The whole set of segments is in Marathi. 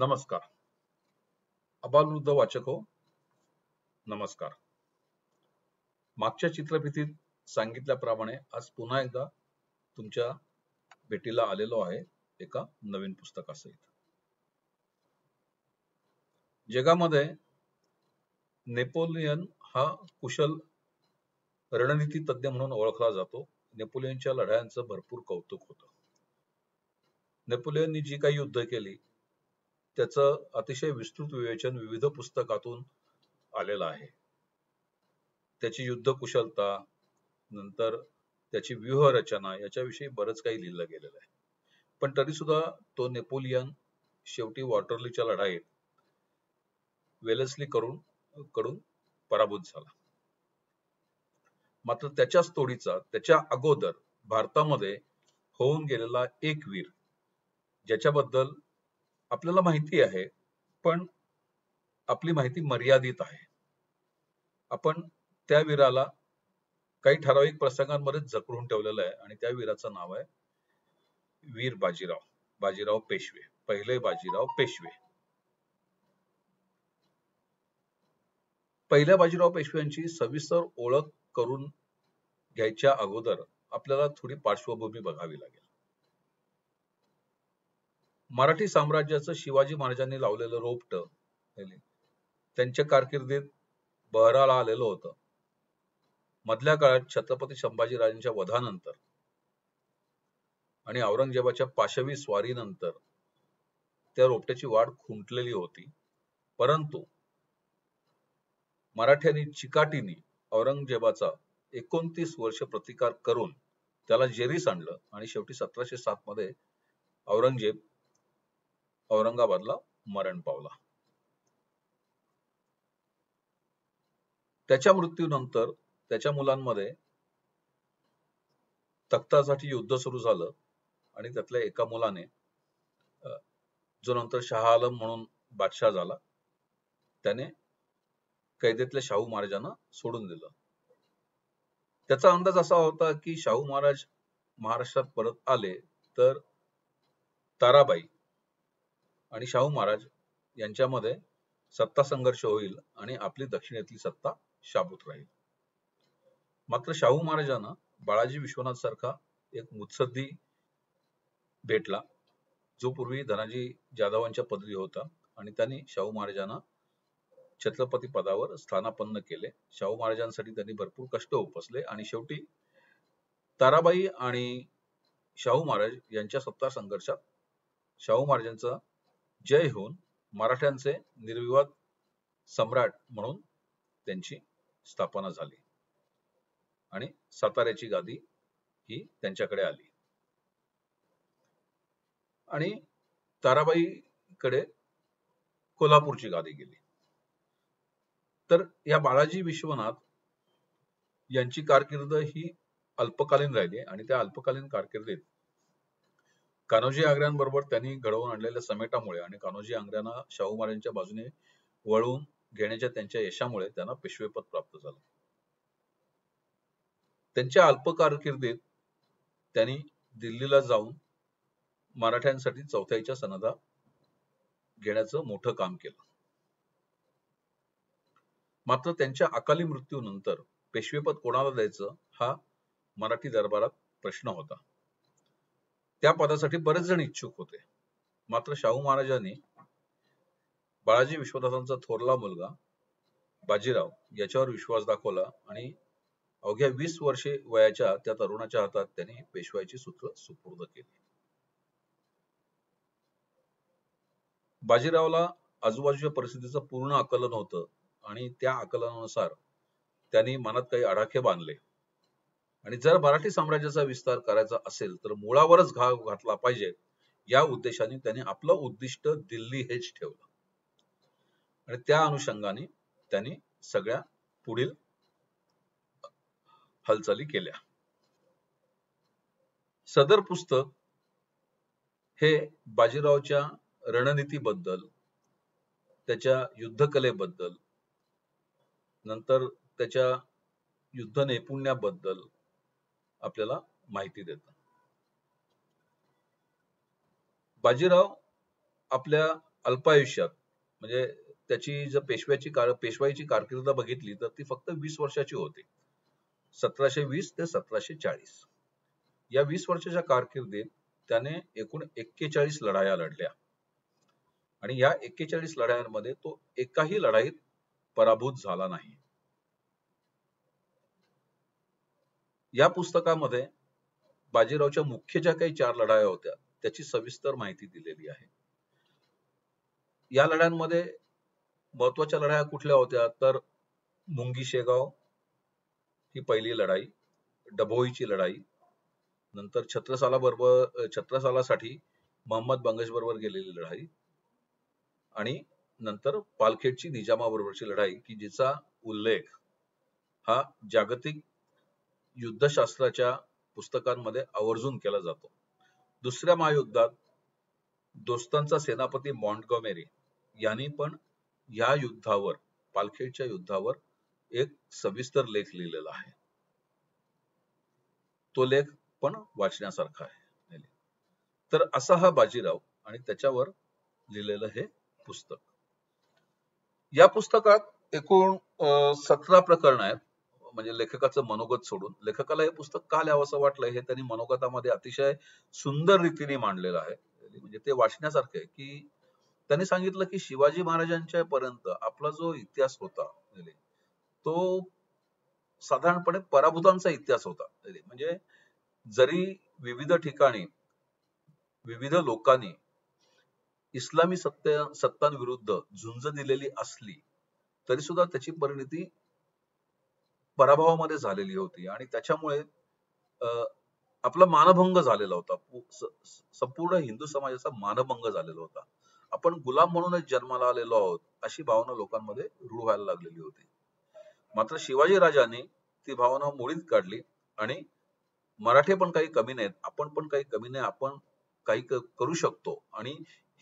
नमस्कार. आबालवृद्ध वाचक हो, नमस्कार. मागच्या चित्रफितीत सांगितल्याप्रमाणे आज पुन्हा एकदा तुमच्या भेटीला आलेलो आहे एका नवीन पुस्तकासहित. जगामध्ये नेपोलियन हा कुशल रणनीती तज्ञ म्हणून ओळखला जातो. नेपोलियनच्या लढायांचं भरपूर कौतुक होतं. नेपोलियननी जी काही युद्ध केली त्याचं अतिशय विस्तृत विवेचन विविध पुस्तकातून आलेलं आहे. त्याची युद्ध कुशलता, नंतर त्याची व्यूहरचना याच्याविषयी बरंच काही लिहिलं गेलेलं आहे. पण तरी सुद्धा तो नेपोलियन शेवटी वॉटरलूच्या लढाईत वेलेस्ली कडून पराभूत झाला. मात्र त्याच्याच तोडीचा त्याच्या अगोदर भारतामध्ये होऊन गेलेला एक वीर, ज्याच्याबद्दल आपल्याला माहिती आहे पण आपली माहिती मर्यादित आहे. आपण त्या वीराला काही ठराविक प्रसंगांमध्ये जखडून ठेवलेलं आहे आणि त्या वीराचं नाव आहे वीर बाजीराव पेशवे. पहिले बाजीराव पेशवे. पहिल्या बाजीराव पेशव्यांची सविस्तर ओळख करून घ्यायच्या अगोदर आपल्याला थोडी पार्श्वभूमी बघावी लागेल. मराठी साम्राज्याचं शिवाजी महाराजांनी लावलेलं रोपटं त्यांच्या कारकिर्दीत बहराला आलेलं होतं. मधल्या काळात छत्रपती संभाजीराजांच्या वधानंतर आणि औरंगजेबाच्या पाशवी स्वारीनंतर त्या रोपट्याची वाढ खुंटलेली होती. परंतु मराठ्यांनी चिकाटीने औरंगजेबाचा 29 वर्ष प्रतिकार करून त्याला जेरीस आणलं आणि शेवटी 1707 मध्ये औरंगजेब औरंगाबादला मरण पावला. त्याच्या मृत्यूनंतर त्याच्या मुलांमध्ये तख्तासाठी युद्ध सुरू झालं आणि त्यातल्या एका मुलाने, जो नंतर शाह आलम म्हणून बादशाह झाला, त्याने कैदेतल्या शाहू महाराजांना सोडून दिलं. त्याचा अंदाज असा होता की शाहू महाराज महाराष्ट्रात परत आले तर ताराबाई आणि शाहू महाराज यांच्यामध्ये सत्ता संघर्ष होईल आणि आपली दक्षिणेतली सत्ता शाबूत राहील. मात्र शाहू महाराजांना बाळाजी विश्वनाथ सारखा एक मुत्सद्दी भेटला, जो पूर्वी धनाजी जाधवांच्या पदरी होता आणि त्यांनी शाहू महाराजांना छत्रपती पदावर स्थानापन्न केले. शाहू महाराजांसाठी त्यांनी भरपूर कष्ट उपसले आणि शेवटी ताराबाई आणि शाहू महाराज यांच्या सत्ता संघर्षात शाहू महाराजांचा जय होऊन मराठ्यांचे निर्विवाद सम्राट म्हणून त्यांची स्थापना झाली आणि साताऱ्याची गादी ही त्यांच्याकडे आली आणि ताराबाईकडे कोल्हापूरची गादी गेली. तर या बाळाजी विश्वनाथ यांची कारकीर्द ही अल्पकालीन राहिली आणि त्या अल्पकालीन कारकिर्दीत कान्होजी आंग्र्यांबरोबर त्यांनी घडवून आणलेल्या समेटामुळे आणि कान्होजी आंग्र्यांना शाहू महाराजांच्या बाजूने वळवून घेण्याच्या त्यांच्या यशामुळे त्यांना पेशवेपद प्राप्त झालं. त्यांच्या अल्प कारकिर्दीत त्यांनी दिल्लीला जाऊन मराठ्यांसाठी चौथाईच्या सनदा घेण्याचं मोठं काम केलं. मात्र त्यांच्या अकाली मृत्यूनंतर पेशवेपद कोणाला द्यायचं हा मराठी दरबारात प्रश्न होता. त्या पदासाठी बरेच जण इच्छुक होते. मात्र शाहू महाराजांनी बाळाजी विश्वनाथांचा थोरला मुलगा बाजीराव याच्यावर विश्वास दाखवला आणि अवघ्या 20 वर्षे वयाच्या त्या तरुणाच्या हातात त्यांनी पेशवाईची सूत्र सुपूर्द केली. बाजीरावला आजूबाजूच्या परिस्थितीचं पूर्ण आकलन होतं आणि त्या आकलनानुसार त्यांनी मनात काही आडाखे बांधले आणि जर मराठी साम्राज्याचा विस्तार करायचा असेल तर मुळावरच घाव घातला पाहिजे, या उद्देशाने त्यांनी आपलं उद्दिष्ट दिल्ली हेच ठेवलं आणि त्या अनुषंगाने त्यांनी सगळ्या पुढील हालचाली केल्या. सदर पुस्तक हे बाजीरावच्या रणनीतीबद्दल, त्याच्या युद्धकलेबद्दल, नंतर त्याच्या युद्ध नैपुण्याबद्दल आपल्याला माहिती देतं. बाजीराव आपल्या अल्पायुष्यात, म्हणजे त्याची जर पेशवाईची कारकीर्द बघितली तर ती फक्त 20 वर्षाची होती. 1720 ते 1740 या 20 वर्षाच्या कारकिर्दीत त्याने एकूण 41 लढाया लढल्या आणि या 41 लढायांमध्ये तो एकाही लढाईत पराभूत झाला नाही. या पुस्तकामध्ये बाजीरावच्या मुख्य ज्या काही 4 लढाया होत्या त्याची सविस्तर माहिती दिलेली आहे. या लढ्यांमध्ये महत्वाच्या लढाया कुठल्या होत्या तर मुंगी शेगाव ही पहिली लढाई, डभोईची लढाई, नंतर छत्रसालासाठी मोहम्मद बंगश बरोबर गेलेली लढाई आणि नंतर पालखेडची निजामाबरोबरची लढाई की जिचा उल्लेख हा जागतिक युद्धशास्त्राच्या पुस्तकांमध्ये आवर्जून केला जातो. दुसऱ्या महायुद्धात दोस्तांचा सेनापती मॉन्टगोमेरी यांनी पण या युद्धावर, पालखेडच्या युद्धावर एक सविस्तर लेख लिहिलेला आहे. तो लेख पण वाचण्यासारखा आहे. तर असा हा बाजीराव आणि त्याच्यावर लिहिलेलं हे पुस्तक. या पुस्तकात एकूण 17 प्रकरण आहेत. म्हणजे लेखकाचं मनोगत सोडून लेखकाला हे पुस्तक का लिहावंसं वाटलं हे त्यांनी मनोगतामध्ये अतिशय सुंदर रीतीने मांडलेलं आहे. म्हणजे ते वाचण्यासारखं आहे की त्यांनी सांगितलं की शिवाजी महाराजांच्या पर्यंत आपला जो इतिहास होता तो साधारणपणे पराभूतांचा इतिहास होता. म्हणजे जरी विविध ठिकाणी विविध लोकांनी इस्लामी सत्तांविरुद्ध झुंज दिलेली असली तरी सुद्धा त्याची परिणती पराभवामध्ये झालेली होती आणि त्याच्यामुळे आपला मानभंग झालेला होता. संपूर्ण हिंदू समाजाचा मानभंग झालेला होता. आपण गुलाम म्हणूनच जन्माला आलेलो आहोत अशी भावना लोकांमध्ये रूढ व्हायला लागलेली होती. मात्र शिवाजी राजांनी ती भावना मोडीत काढली आणि मराठे पण काही कमी नाहीत, आपण पण काही कमी नाही, आपण काही करू शकतो आणि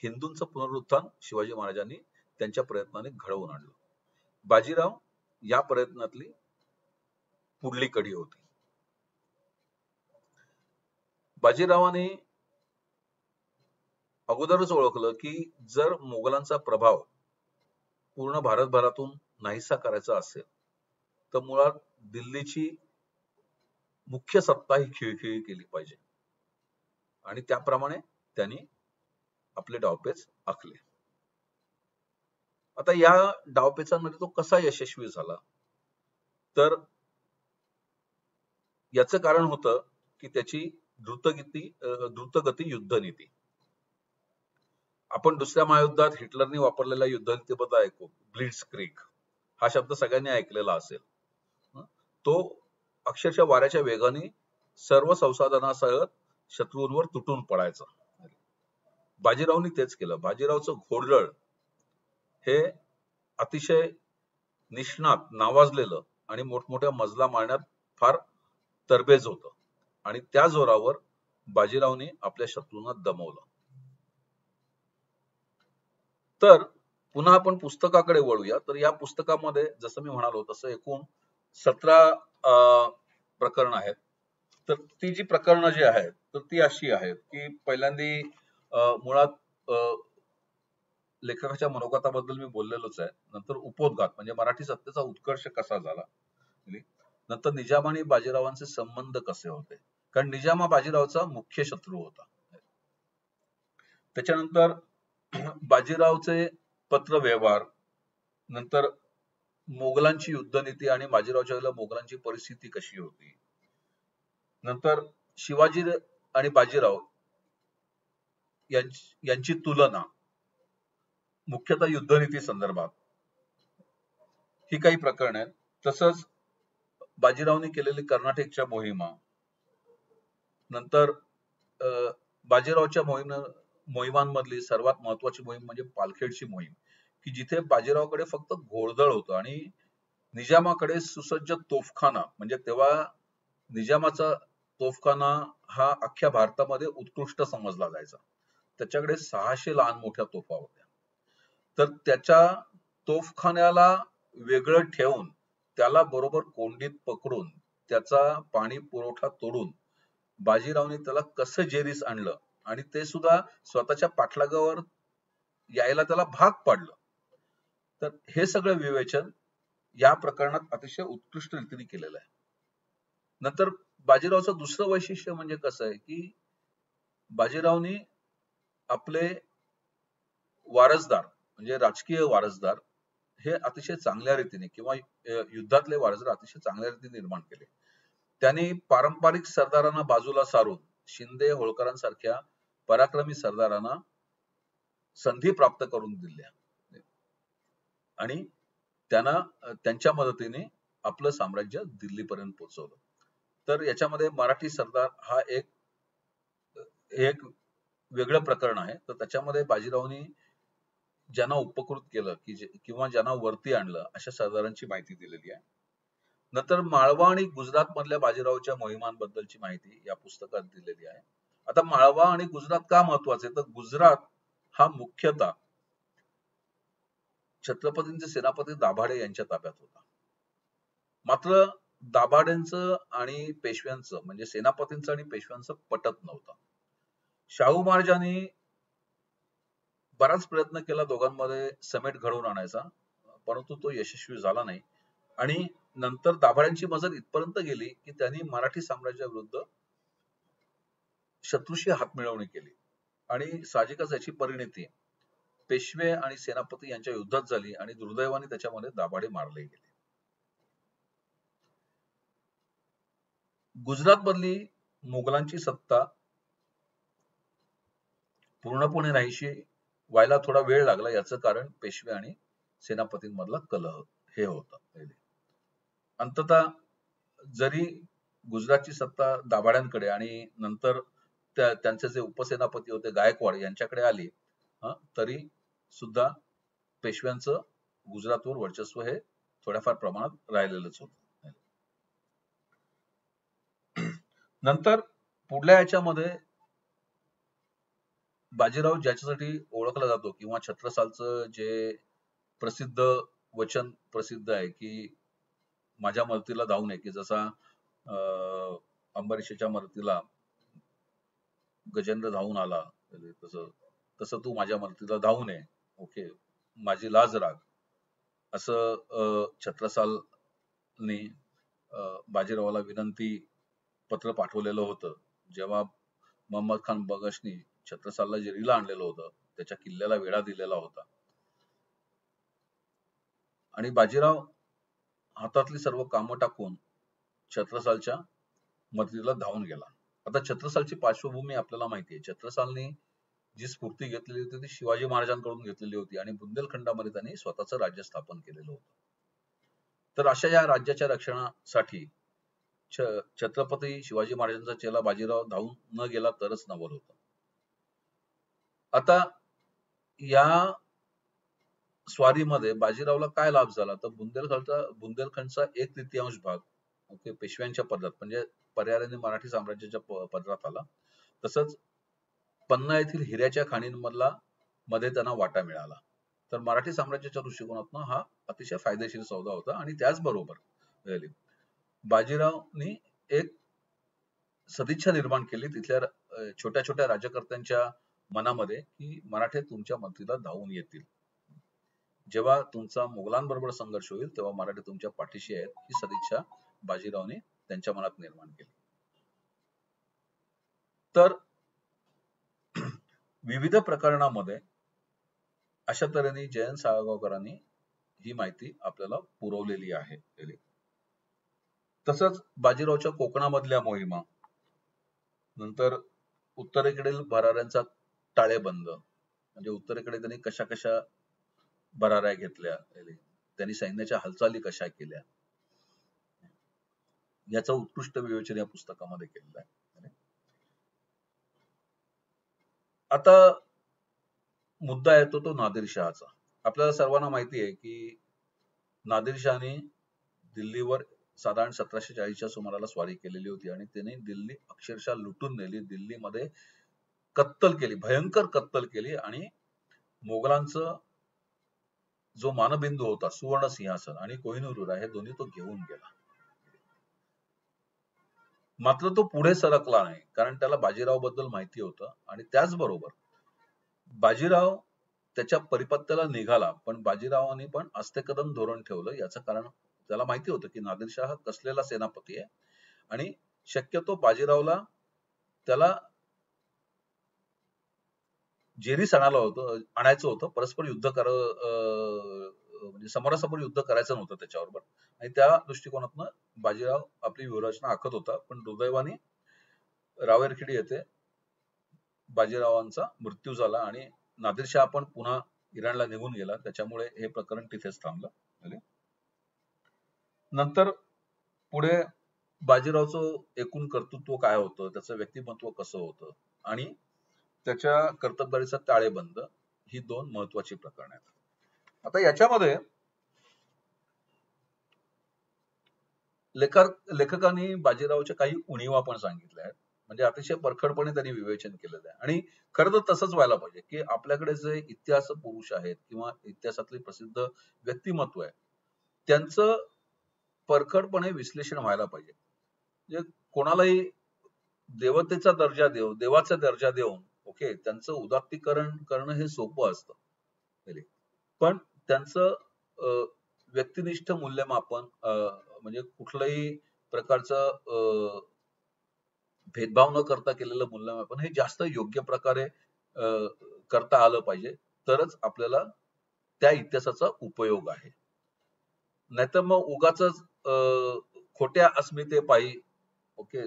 हिंदूंचं पुनरुत्थान शिवाजी महाराजांनी त्यांच्या प्रयत्नाने घडवून आणलं. बाजीराव या प्रयत्नातली पुढली कडी होती. बाजीरावाने अगोदरच ओळखलं की जर मोगलांचा प्रभाव पूर्ण भारतभरातून नाहीसा करायचा असेल तर मुळात दिल्लीची मुख्य सत्ता ही खिळखिळी केली पाहिजे आणि त्याप्रमाणे त्यांनी आपले डावपेच आखले. आता या डावपेचांमध्ये तो कसा यशस्वी झाला तर याचं कारण होतं की त्याची द्रुतगती युद्धनीती. आपण दुसऱ्या महायुद्धात हिटलरने वापरलेल्या युद्धनीतीबद्दल ऐकू, ब्लिट्झक्रीग हा शब्द सगळ्यांनी ऐकलेला असेल. तो अक्षरशः वाऱ्याच्या वेगाने सर्व संसाधनासह शत्रूंवर तुटून पडायचा. बाजीरावनी तेच केलं. बाजीरावचं घोडदळ हे अतिशय निष्णात, नावाजलेलं आणि मोठमोठ्या मजला मारण्यात फार तरबेज होतं आणि त्या जोरावर बाजीरावने आपल्या शत्रूंना दमवलं. तर पुन्हा आपण पुस्तकाकडे वळूया. तर या पुस्तकामध्ये जसं मी म्हणालो तसं एकूण 17 प्रकरण आहेत. तर ती जी प्रकरणं जी आहेत तर ती अशी आहेत की पहिल्यांदा मुळात लेखकाच्या मनोगताबद्दल मी बोललेलोच आहे. नंतर उपोद्घात म्हणजे मराठी सत्तेचा उत्कर्ष कसा झाला, नंतर निजाम आणि बाजीरावांचे संबंध कसे होते, कारण निजाम हा बाजीरावचा मुख्य शत्रू होता. त्याच्यानंतर बाजीरावचे पत्र व्यवहार, नंतर मोगलांची युद्धनीती आणि बाजीरावच्या वेळेला मोगलांची परिस्थिती कशी होती, नंतर शिवाजी आणि बाजीराव यांची तुलना मुख्यतः युद्धनीती संदर्भात ही काही प्रकरण आहेत. तसंच बाजीरावने केलेली कर्नाटकच्या मोहिमा, नंतर बाजीरावच्या मोहिमांमधली सर्वात महत्वाची मोहीम म्हणजे पालखेडची मोहीम की जिथे बाजीरावकडे फक्त घोडदळ होतं आणि निजामाकडे सुसज्ज तोफखाना, म्हणजे तेव्हा निजामाचा तोफखाना हा अख्ख्या भारतामध्ये उत्कृष्ट समजला जायचा. त्याच्याकडे 600 लहान मोठ्या तोफा होत्या. तर त्याच्या तोफखान्याला वेगळं ठेवून त्याला बरोबर कोंडीत पकडून त्याचा पाणी पुरवठा तोडून बाजीरावने त्याला कसं जेरीस आणलं आणि ते सुद्धा स्वतःच्या पाठलागावर यायला त्याला भाग पाडलं. तर हे सगळं विवेचन या प्रकरणात अतिशय उत्कृष्ट रीतीने केलेलं आहे. नंतर बाजीरावचं दुसरं वैशिष्ट्य म्हणजे कसं आहे की बाजीरावनी आपले वारसदार म्हणजे राजकीय वारसदार हे अतिशय चांगल्या रीतीने किंवा युद्धातले वारसदार अतिशय चांगल्या रीतीने निर्माण केले. त्यांनी पारंपरिक सरदारांना बाजूला सारून शिंदे होळकरांसारख्या पराक्रमी सरदारांना संधी प्राप्त करून दिल्या आणि त्यांना त्यांच्या मदतीने आपलं साम्राज्य दिल्लीपर्यंत पोहोचवलं. तर याच्यामध्ये मराठी सरदार हा एक वेगळं प्रकरण आहे. तर त्याच्यामध्ये बाजीरावनी ज्यांना उपकृत केलं किंवा ज्यांना वरती आणलं अशा सरदारांची माहिती दिलेली आहे. नंतर माळवा आणि गुजरात मधल्या बाजीरावच्या मोहिमांबद्दलची माहिती या पुस्तकात दिलेली आहे. आता माळवा आणि गुजरात का महत्वाचे, तर गुजरात हा मुख्यतः छत्रपतींचे सेनापती दाभाडे यांच्या ताब्यात होता. मात्र दाभाडेंचं आणि पेशव्यांचं म्हणजे सेनापतींचं आणि पेशव्यांचं पटत नव्हतं. शाहू महाराजांनी बराच प्रयत्न केला दोघांमध्ये समेट घडवून आणायचा, परंतु तो यशस्वी झाला नाही. आणि नंतर दाभाड्यांची मजल इथपर्यंत गेली की त्यांनी मराठी साम्राज्याविरुद्ध शत्रूशी हातमिळवणी केली आणि साहजिकच याची परिणती पेशवे आणि सेनापती यांच्या युद्धात झाली आणि दुर्दैवाने त्याच्यामध्ये दाभाडे मारले गेले. गुजरात मधली मुघलांची सत्ता पूर्णपणे नाहीशी व्हायला थोडा वेळ लागला. याचं कारण पेशवे आणि सेनापतींमधला कलह हे होतं. अंततः जरी गुजरातची सत्ता दाभाड्यांकडे आणि नंतर त्यांचे जे उपसेनापती होते गायकवाड यांच्याकडे आली, तरी सुद्धा पेशव्यांचं गुजरातवर वर्चस्व हे थोड्याफार प्रमाणात राहिलेलंच होतं. नंतर पुढल्या याच्यामध्ये बाजीराव ज्याच्यासाठी ओळखला जातो किंवा छत्रसालचं जे प्रसिद्ध वचन प्रसिद्ध आहे की माझ्या मदतीला धावून ये, की जसा अंबरीषाच्या मदतीला गजेंद्र धावून आला तसं तू माझ्या मदतीला धावून ये, ओके, माझी लाज राख, असं छत्रसालनी बाजीरावाला विनंती पत्र पाठवलेलं होतं. जेव्हा मोहम्मद खान बगशनी छत्रसालला जेरीला आणलेलं होतं, त्याच्या किल्ल्याला वेढा दिलेला होता आणि बाजीराव हातातली सर्व कामं टाकून छत्रसालच्या मदतीला धावून गेला. आता छत्रसालची पार्श्वभूमी आपल्याला माहिती आहे. छत्रसालने जी स्फूर्ती घेतलेली होती ती शिवाजी महाराजांकडून घेतलेली होती आणि बुंदेलखंडामध्ये त्यांनी स्वतःचं राज्य स्थापन केलेलं होतं. तर अशा या राज्याच्या रक्षणासाठी छत्रपती शिवाजी महाराजांचा चेला बाजीराव धावून न गेला तरच नवल होतं. आता या स्वारीमध्ये बाजीरावला काय लाभ झाला, तर बुंदेलखंडचा 1/3 भाग ओके पेशव्यांच्या पदरात म्हणजे पर्यायाने मराठी साम्राज्याच्या पदरात आला. तसंच पन्ना येथील हिऱ्याच्या खाणींमधला मध्ये त्यांना वाटा मिळाला. तर मराठी साम्राज्याच्या दृष्टिकोनातून हा अतिशय फायदेशीर सौदा होता. आणि त्याचबरोबर बाजीरावनी एक सदिच्छा निर्माण केली तिथल्या छोट्या छोट्या राज्यकर्त्यांच्या मनामध्ये की मराठे तुमच्या मदतीला धावून येतील. जेव्हा तुमचा मुघलांबरोबर संघर्ष होईल तेव्हा मराठे तुमच्या पाठीशी आहेत, ही सदिच्छा बाजीरावने त्यांच्या मनात निर्माण केली. तर विविध प्रकरणामध्ये अशा तऱ्हेने जयंत साळगावकरांनी ही माहिती आपल्याला पुरवलेली आहे. तसंच बाजीरावच्या कोकणामधल्या मोहिमा, नंतर उत्तरेकडील भराऱ्यांचा टाळेबंद म्हणजे उत्तरेकडे त्यांनी कशा कशा भराऱ्या घेतल्या, त्यांनी सैन्याच्या हालचाली कशा केल्या, याचं उत्कृष्ट विवेचन या पुस्तकामध्ये केलेलं आहे. आता मुद्दा येतो तो नादिरशहाचा. आपल्याला सर्वांना माहिती आहे की नादिरशहाने दिल्लीवर साधारण 1740च्या सुमाराला स्वारी केलेली होती आणि त्याने दिल्ली अक्षरशः लुटून नेली. दिल्लीमध्ये कत्तल केली, भयंकर कत्तल केली आणि मोगलांचं जो मानबिंदू होता सुवर्ण सिंहासन आणि कोहिनूर हे दोन्ही तो घेऊन गेला. मात्र तो पुढे सरकला नाही कारण त्याला बाजीराव बद्दल माहिती होतं आणि त्याचबरोबर बाजीराव त्याच्या परिपत्याला निघाला, पण बाजीरावांनी पण अस्तेकदम धोरण ठेवलं. याचं कारण त्याला माहिती होतं की नादिरशाह हा कसलेला सेनापती आहे आणि शक्यतो बाजीरावला त्याला जेरीस आणायचं होतं. परस्पर युद्ध म्हणजे समोरासमोर युद्ध करायचं नव्हतं त्याच्याबरोबर आणि त्या दृष्टिकोनातनं बाजीराव आपली व्यूहरचना आखत होता. पण दुर्दैवाने रावेरखेडी येथे बाजीरावांचा मृत्यू झाला आणि नादिरशाह पण पुन्हा इराणला निघून गेला. त्याच्यामुळे हे प्रकरण तिथेच थांबलं. नंतर पुढे बाजीरावचं एकूण कर्तृत्व काय होतं, त्याचं व्यक्तिमत्व कसं होतं आणि त्याच्या कर्तबगारीचा ताळेबंद ही 2 महत्वाची प्रकरणे आहेत. आता याच्यामध्ये लेखकांनी बाजीरावच्या काही उणीवा पण सांगितल्या आहेत. म्हणजे अतिशय परखडपणे त्यांनी विवेचन केलेलं आहे आणि खरं तर तसंच व्हायला पाहिजे की आपल्याकडे जे इतिहास पुरुष आहेत किंवा इतिहासातले प्रसिद्ध व्यक्तिमत्व आहे त्यांचं परखडपणे विश्लेषण व्हायला पाहिजे. म्हणजे कोणालाही देवतेचा दर्जा देवाचा दर्जा देऊन ओके त्यांचं उदात्तीकरण करणं हे सोपं असतं. पण त्यांचं व्यक्तिनिष्ठ मूल्यमापन म्हणजे कुठल्याही प्रकारचं भेदभाव न करता केलेलं मूल्यमापन हे जास्त योग्य प्रकारे करता आलं पाहिजे. तरच आपल्याला त्या इतिहासाचा उपयोग आहे. नाहीतर मग उगाचच खोट्या अस्मितेपायी ओके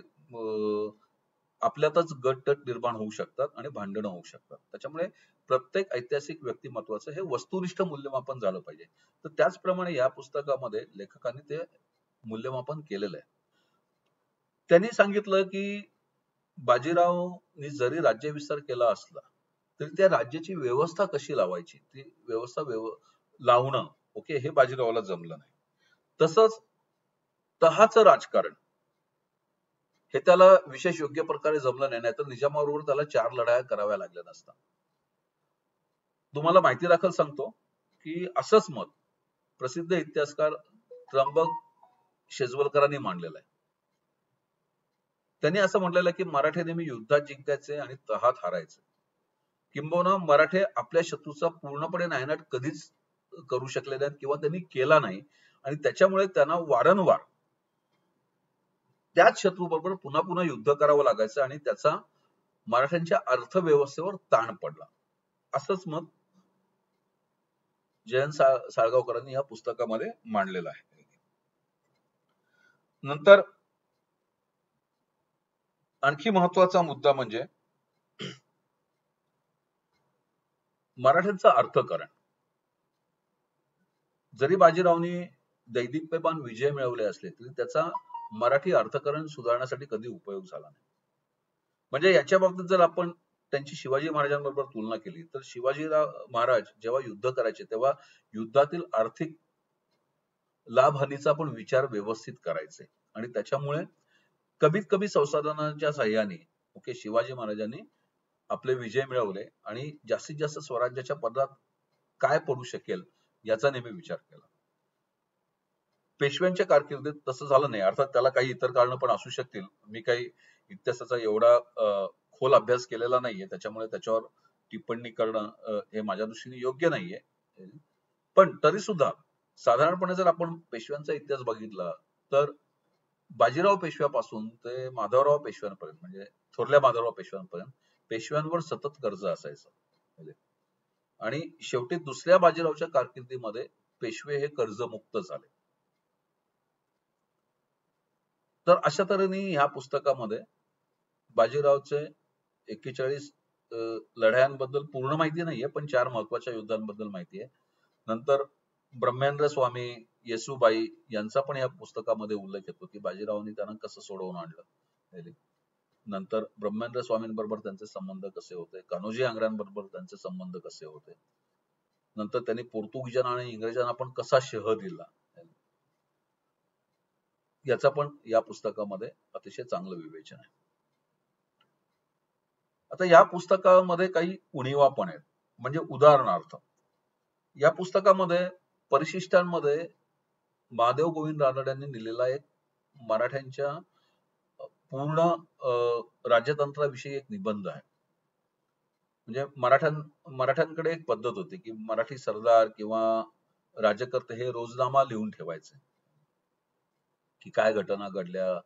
आपल्यातच गट निर्माण होऊ शकतात आणि भांडणं होऊ शकतात. त्याच्यामुळे प्रत्येक ऐतिहासिक व्यक्तिमत्वाचं हे वस्तुनिष्ठ मूल्यमापन झालं पाहिजे. तर त्याचप्रमाणे या पुस्तकामध्ये लेखकांनी ते मूल्यमापन केलेलं आहे. त्यांनी सांगितलं की बाजीरावनी जरी राज्यविस्तार केला असला तरी त्या राज्याची व्यवस्था कशी लावायची, ती व्यवस्था लावणं ओके हे बाजीरावाला जमलं नाही. तसंच तहाचं राजकारण हे त्याला विशेष योग्य प्रकारे जमलं नाही, नाहीतर निजामाबरोबर त्याला 4 लढाया कराव्या लागल्या नसतात. तुम्हाला माहिती दाखल सांगतो की असंच मत प्रसिद्ध इतिहासकार त्र्यंबक शेजवलकरांनी मांडलेलं आहे. त्यांनी असं म्हटलेलं की मराठे नेहमी युद्धात जिंकायचे आणि तहात हारायचे. किंबहुना मराठे आपल्या शत्रूचा पूर्णपणे नायनाट कधीच करू शकले नाहीत किंवा त्यांनी केला नाही आणि त्याच्यामुळे त्यांना वारंवार त्याच शत्रूबरोबर पुन्हा पुन्हा युद्ध करावं लागायचं आणि त्याचा मराठ्यांच्या अर्थव्यवस्थेवर ताण पडला. असंच मत जयंत साळगावकरांनी या पुस्तकामध्ये मांडलेलं आहे. नंतर आणखी महत्वाचा मुद्दा म्हणजे मराठ्यांचं अर्थकारण. जरी बाजीरावनी दैदिप्यमान विजय मिळवले असले तरी त्याचा मराठी अर्थकारण सुधारण्यासाठी कधी उपयोग झाला नाही. म्हणजे याच्या बाबतीत जर आपण त्यांची शिवाजी महाराजांबरोबर तुलना केली तर शिवाजी महाराज जेव्हा युद्ध करायचे तेव्हा युद्धातील आर्थिक लाभ हानीचा पण विचार व्यवस्थित करायचे आणि त्याच्यामुळे कमीत कमी संसाधनांच्या साह्याने ओके शिवाजी महाराजांनी आपले विजय मिळवले आणि जास्तीत जास्त स्वराज्याच्या पदरात काय पडू शकेल याचा नेहमी विचार केला. पेशव्यांच्या कारकिर्दीत तसं झालं नाही. अर्थात त्याला काही इतर कारणं पण असू शकतील. मी काही इतिहासाचा एवढा खोल अभ्यास केलेला नाहीये, त्याच्यामुळे त्याच्यावर टिप्पणी करणं हे माझ्या दृष्टीने योग्य नाहीये. पण तरी सुद्धा साधारणपणे जर आपण पेशव्यांचा इतिहास बघितला तर बाजीराव पेशव्यापासून ते माधवराव पेशव्यांपर्यंत म्हणजे थोरल्या माधवराव पेशव्यांपर्यंत पेशव्यांवर सतत कर्ज असायचं आणि शेवटी दुसऱ्या बाजीरावच्या कारकिर्दीमध्ये पेशवे हे कर्जमुक्त झाले. तर अशा तऱ्हेने ह्या पुस्तकामध्ये बाजीरावचे 41 लढायांबद्दल पूर्ण माहिती नाहीये, पण 4 महत्वाच्या युद्धांबद्दल माहिती आहे. नंतर ब्रह्मेंद्र स्वामी, येसुबाई यांचा पण या पुस्तकामध्ये उल्लेख येतो की बाजीरावांनी त्यांना कसं सोडवून आणलं. नंतर ब्रह्मेंद्र स्वामींबरोबर त्यांचे संबंध कसे होते, कान्होजी आंग्र्यांबरोबर त्यांचे संबंध कसे होते. नंतर त्यांनी पोर्तुगीजांना आणि इंग्रजांना पण कसा शह दिला याचा पण या पुस्तकामध्ये अतिशय चांगलं विवेचन आहे. आता या पुस्तकामध्ये काही उणीवा पण आहेत. म्हणजे उदाहरणार्थ या पुस्तकामध्ये परिशिष्टांमध्ये महादेव गोविंद रानड्यांनी लिहिलेला एक मराठ्यांच्या पूर्ण राज्यतंत्राविषयी एक निबंध आहे. म्हणजे मराठ्यांकडे एक पद्धत होती की मराठी सरदार किंवा राज्यकर्ते हे रोजनामा लिहून ठेवायचे की काय घटना घडल्या,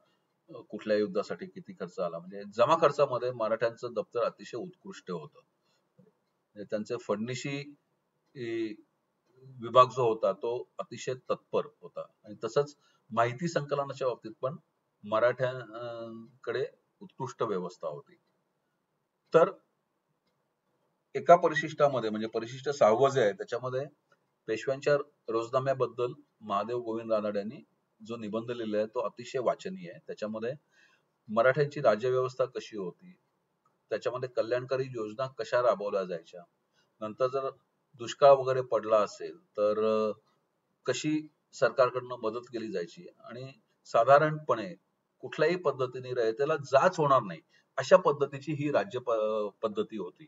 कुठल्या युद्धासाठी किती खर्च आला. म्हणजे जमा खर्चामध्ये मराठ्यांचं दप्तर अतिशय उत्कृष्ट होतं. म्हणजे त्यांचे फडणीशी ए, विभाग जो होता तो अतिशय तत्पर होता आणि तसंच माहिती संकलनाच्या बाबतीत पण मराठ्यांकडे उत्कृष्ट व्यवस्था होती. तर एका परिशिष्टामध्ये म्हणजे परिशिष्ट 6वं जे आहे त्याच्यामध्ये पेशव्यांच्या रोजनाम्याबद्दल महादेव गोविंद रानडे यांनी जो निबंध लिहिला आहे तो अतिशय वाचनीय आहे. त्याच्यामध्ये मराठ्यांची राज्यव्यवस्था कशी होती, त्याच्यामध्ये कल्याणकारी योजना कशा राबवल्या जायच्या, नंतर जर दुष्काळ वगैरे पडला असेल तर कशी सरकारकडनं मदत केली जायची आणि साधारणपणे कुठल्याही पद्धतीने रयतेला जाच होणार नाही अशा पद्धतीची ही राज्य पद्धती होती.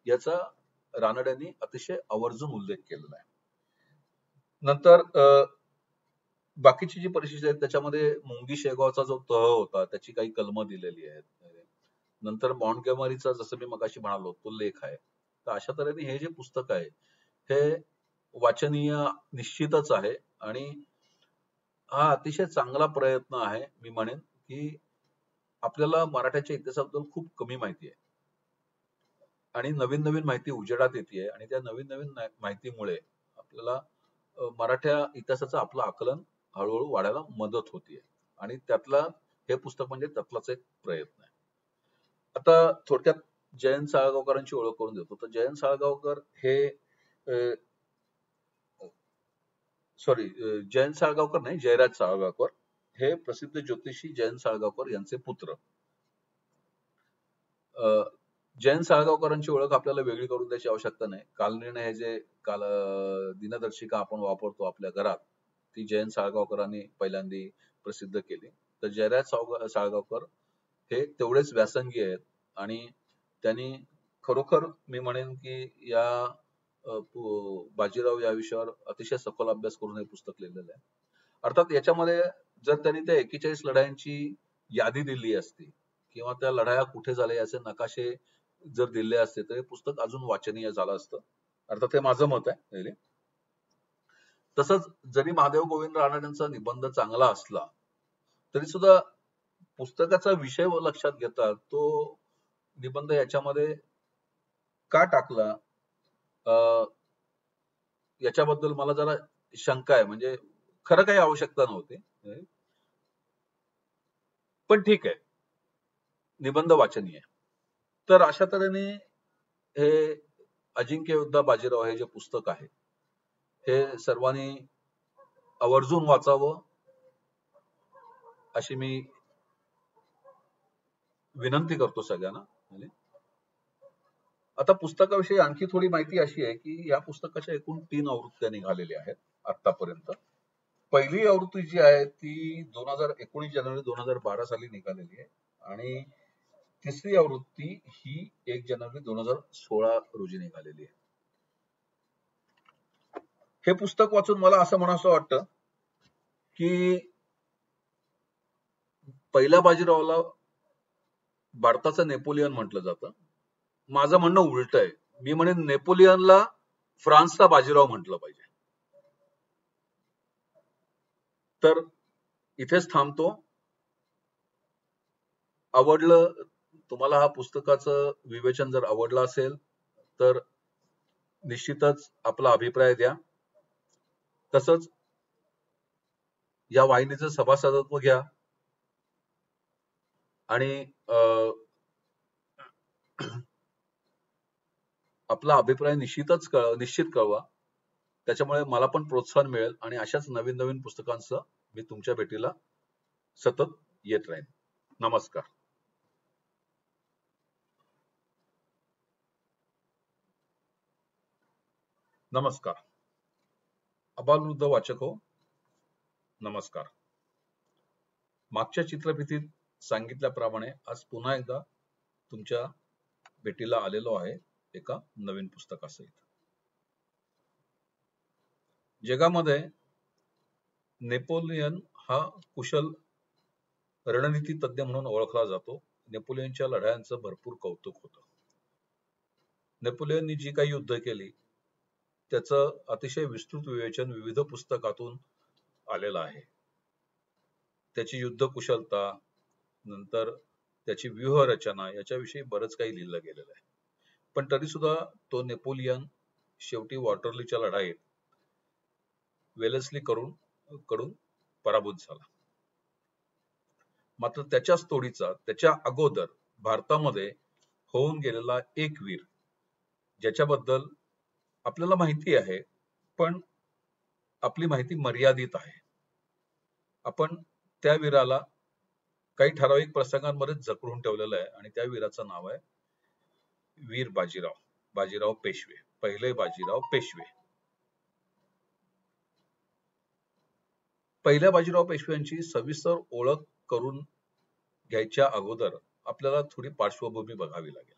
याचा रानड्यांनी अतिशय आवर्जून उल्लेख केलेला आहे. नंतर बाकीची जी परिशिष्ट आहेत त्याच्यामध्ये मुंगी शेगावचा जो तह होता त्याची काही कलमं दिलेली आहेत. नंतर मॉन्टगोमरीचा जसं मी मगाशी म्हणालो तो लेख आहे. तर अशा तऱ्हेने हे जे पुस्तक आहे हे वाचनीय निश्चितच आहे आणि हा अतिशय चांगला प्रयत्न आहे. मी म्हणेन की आपल्याला मराठ्याच्या इतिहासाबद्दल खूप कमी माहिती आहे आणि नवीन नवीन माहिती उजेडात येते आणि त्या नवीन नवीन माहितीमुळे आपल्याला मराठा इतिहासाचं आपलं आकलन हळूहळू वाढायला मदत होतीये आणि त्यातला हे पुस्तक म्हणजे त्यातलाच एक प्रयत्न आहे. आता थोडक्यात जयंत साळगावकरांची ओळख करून देतो. तर जयंत साळगावकर हे सॉरी जयंत साळगावकर नाही, जयराज साळगावकर हे प्रसिद्ध ज्योतिषी जयंत साळगावकर यांचे पुत्र. जयंत साळगावकरांची ओळख आपल्याला वेगळी करून द्यायची आवश्यकता नाही. कालनिर्णय हे जे काल दिनदर्शिका आपण वापरतो आपल्या घरात, ती जयंत साळगावकरांनी पहिल्यांदा प्रसिद्ध केली. तर जयराज साळगावकर हे तेवढेच व्यासंगी आहेत आणि त्यांनी खरोखर मी म्हणेन की या बाजीराव या विषयावर अतिशय सखोल अभ्यास करून हे पुस्तक लिहिलेलं आहे. अर्थात याच्यामध्ये जर त्यांनी त्या 41 लढायांची यादी दिली असती किंवा त्या लढाया कुठे झाल्या याचे नकाशे जर दिले असते तर हे पुस्तक अजून वाचनीय झालं असतं. अर्थात हे माझं मत आहे. तसंच जरी महादेव गोविंद रानडेंचा निबंध चांगला असला तरी सुद्धा पुस्तकाचा विषय लक्षात घेता तो निबंध याच्यामध्ये का टाकला याच्याबद्दल मला जरा शंका आहे. म्हणजे खरं काही आवश्यकता नव्हती, पण ठीक आहे, निबंध वाचनीय. तर अशा तऱ्हेने हे अजिंक्य योद्धा बाजीराव हे जे पुस्तक आहे हे सर्वांनी आवर्जून वाचावं अशी मी विनंती करतो सगळ्यांना. आता पुस्तकाविषयी आणखी थोडी माहिती अशी आहे की या पुस्तकाच्या एकूण 3 आवृत्त्या निघालेल्या आहेत आतापर्यंत. पहिली आवृत्ती जी आहे ती 19 जानेवारी 2012 साली निघालेली आहे आणि तिसरी आवृत्ती ही 1 जानेवारी 2016 रोजी निघालेली आहे. हे पुस्तक वाचून मला असं म्हणावंसं वाटतं की पहिल्या बाजीरावाला भारताचा नेपोलियन म्हटलं जातं. माझं म्हणणं उलट आहे. मी म्हणेन नेपोलियनला फ्रान्सचा बाजीराव म्हटलं पाहिजे. तर इथेच थांबतो. आवडलं तुम्हाला हा पुस्तकाचं विवेचन जर आवडलं असेल तर निश्चितच आपला अभिप्राय द्या. तसंच या वाहिनीचं सभासदत्व घ्या आणि आपला अभिप्राय निश्चित कळवा. त्याच्यामुळे मला पण प्रोत्साहन मिळेल आणि अशाच नवीन नवीन पुस्तकांसह मी तुमच्या भेटीला सतत येत राहीन. नमस्कार. नमस्कार. अबालवृद्ध वाचक हो, नमस्कार. मागच्या चित्रफितीत सांगितल्याप्रमाणे आज पुन्हा एकदा तुमच्या भेटीला आलेलो आहे एका नवीन पुस्तकासहित. जगामध्ये नेपोलियन हा कुशल रणनीती तज्ञ म्हणून ओळखला जातो. नेपोलियनच्या लढायांचं भरपूर कौतुक होतं. नेपोलियननी जी काही युद्ध केली त्याचं अतिशय विस्तृत विवेचन विविध पुस्तकातून आलेलं आहे. त्याची युद्ध कुशलता, नंतर त्याची व्यूहरचना याच्याविषयी बरंच काही लिहिलं गेलेलं आहे. पण तरी सुद्धा तो नेपोलियन शेवटी वॉटरलूच्या लढाईत वेलेस्ली कडून पराभूत झाला. मात्र त्याच्याच तोडीचा त्याच्या अगोदर भारतामध्ये होऊन गेलेला एक वीर, ज्याच्याबद्दल आपल्याला माहिती आहे पण आपली माहिती मर्यादित आहे. आपण त्या वीराला काही ठराविक प्रसंगांमध्ये जपून ठेवलेलं आहे आणि त्या वीराचं नाव आहे वीर बाजीराव पेशवे, पहिले बाजीराव पेशवे. पहिल्या बाजीराव पेशव्यांची सविस्तर ओळख करून घ्यायच्या अगोदर आपल्याला थोडी पार्श्वभूमी बघावी लागेल.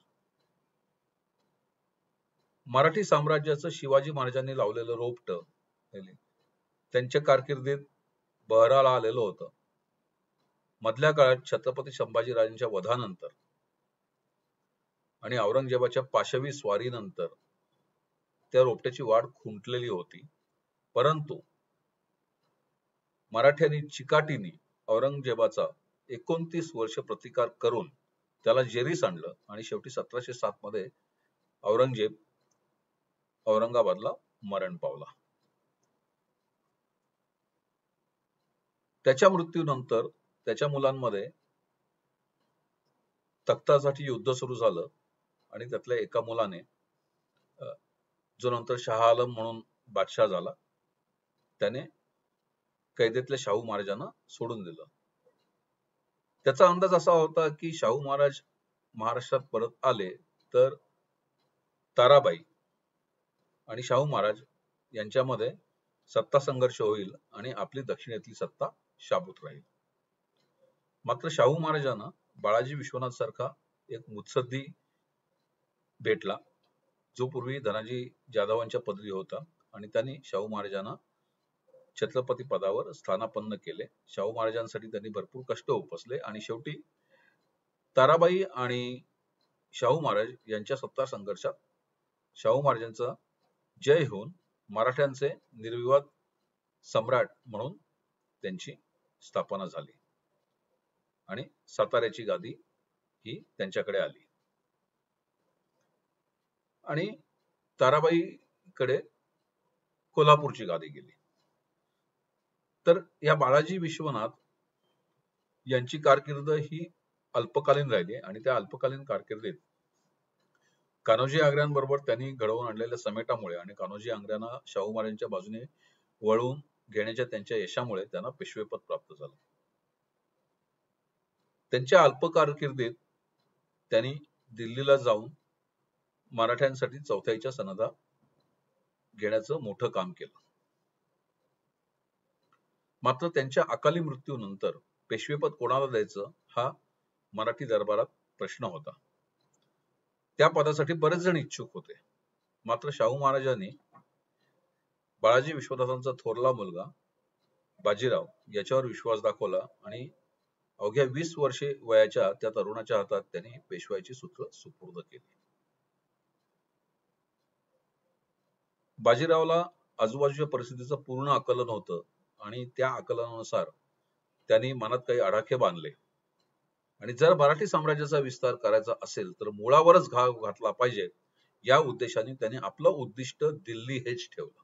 मराठी साम्राज्याचं शिवाजी महाराजांनी लावलेलं रोपटं त्यांच्या कारकिर्दीत बहराला आलेलं होतं. मधल्या काळात छत्रपती संभाजीराजांच्या वधानंतर आणि औरंगजेबाच्या पाशवी स्वारीनंतर त्या रोपट्याची वाढ खुंटलेली होती. परंतु मराठ्यांनी चिकाटीने औरंगजेबाचा 29 वर्ष प्रतिकार करून त्याला जेरीस आणलं आणि शेवटी 1707 मध्ये औरंगजेब औरंगाबादला मरण पावला. त्याच्या मृत्यूनंतर त्याच्या मुलांमध्ये तख्तासाठी युद्ध सुरू झालं आणि त्यातल्या एका मुलाने जो नंतर शाह आलम म्हणून बादशाह झाला, त्याने कैदेतल्या शाहू महाराजांना सोडून दिलं. त्याचा अंदाज असा होता की शाहू महाराज महाराष्ट्रात परत आले तर ताराबाई आणि शाहू महाराज यांच्यामध्ये सत्ता संघर्ष होईल आणि आपली दक्षिणेतली सत्ता शाबूत राहील. मात्र शाहू महाराजांना बाळाजी विश्वनाथ सारखा एक मुत्सद्दी भेटला, जो पूर्वी धनाजी जाधवांच्या पदरी होता आणि त्यांनी शाहू महाराजांना छत्रपती पदावर स्थानापन्न केले. शाहू महाराजांसाठी त्यांनी भरपूर कष्ट उपसले आणि शेवटी ताराबाई आणि शाहू महाराज यांच्या सत्ता संघर्षात शाहू महाराजांचा जय होऊन मराठ्यांचे निर्विवाद सम्राट म्हणून त्यांची स्थापना झाली आणि साताऱ्याची गादी ही त्यांच्याकडे आली. आणि ताराबाईकडे कोल्हापूरची गादी गेली. तर या बाळाजी विश्वनाथ यांची कारकीर्द ही अल्पकालीन राहिली आणि त्या अल्पकालीन कारकिर्दीत कान्होजी आंग्र्यांबरोबर त्यांनी घडवून आणलेल्या समेटामुळे आणि कान्होजी आंग्र्यांना शाहू महाराजांच्या बाजूने वळवून घेण्याच्या त्यांच्या यशामुळे त्यांना पेशवेपद प्राप्त झालं. त्यांच्या अल्प कारकिर्दीत त्यांनी दिल्लीला जाऊन मराठ्यांसाठी चौथाईच्या सनदा घेण्याचं मोठं काम केलं. मात्र त्यांच्या अकाली मृत्यूनंतर पेशवेपद कोणाला द्यायचं हा मराठी दरबारात प्रश्न होता. त्या पदासाठी बरेच जण इच्छुक होते. मात्र शाहू महाराजांनी बाळाजी विश्वनाथांचा थोरला मुलगा बाजीराव याच्यावर विश्वास दाखवला आणि अवघ्या 20 वर्षे वयाच्या त्या तरुणाच्या हातात त्यांनी पेशवाईची सूत्र सुपूर्द केली. बाजीरावला आजूबाजूच्या परिस्थितीचं पूर्ण आकलन होतं आणि त्या आकलनानुसार त्यांनी मनात काही आडाखे बांधले आणि जर मराठी साम्राज्याचा विस्तार करायचा असेल तर मुळावरच घाव घातला पाहिजे, या उद्देशाने त्यांनी आपलं उद्दिष्ट दिल्ली हेच ठेवलं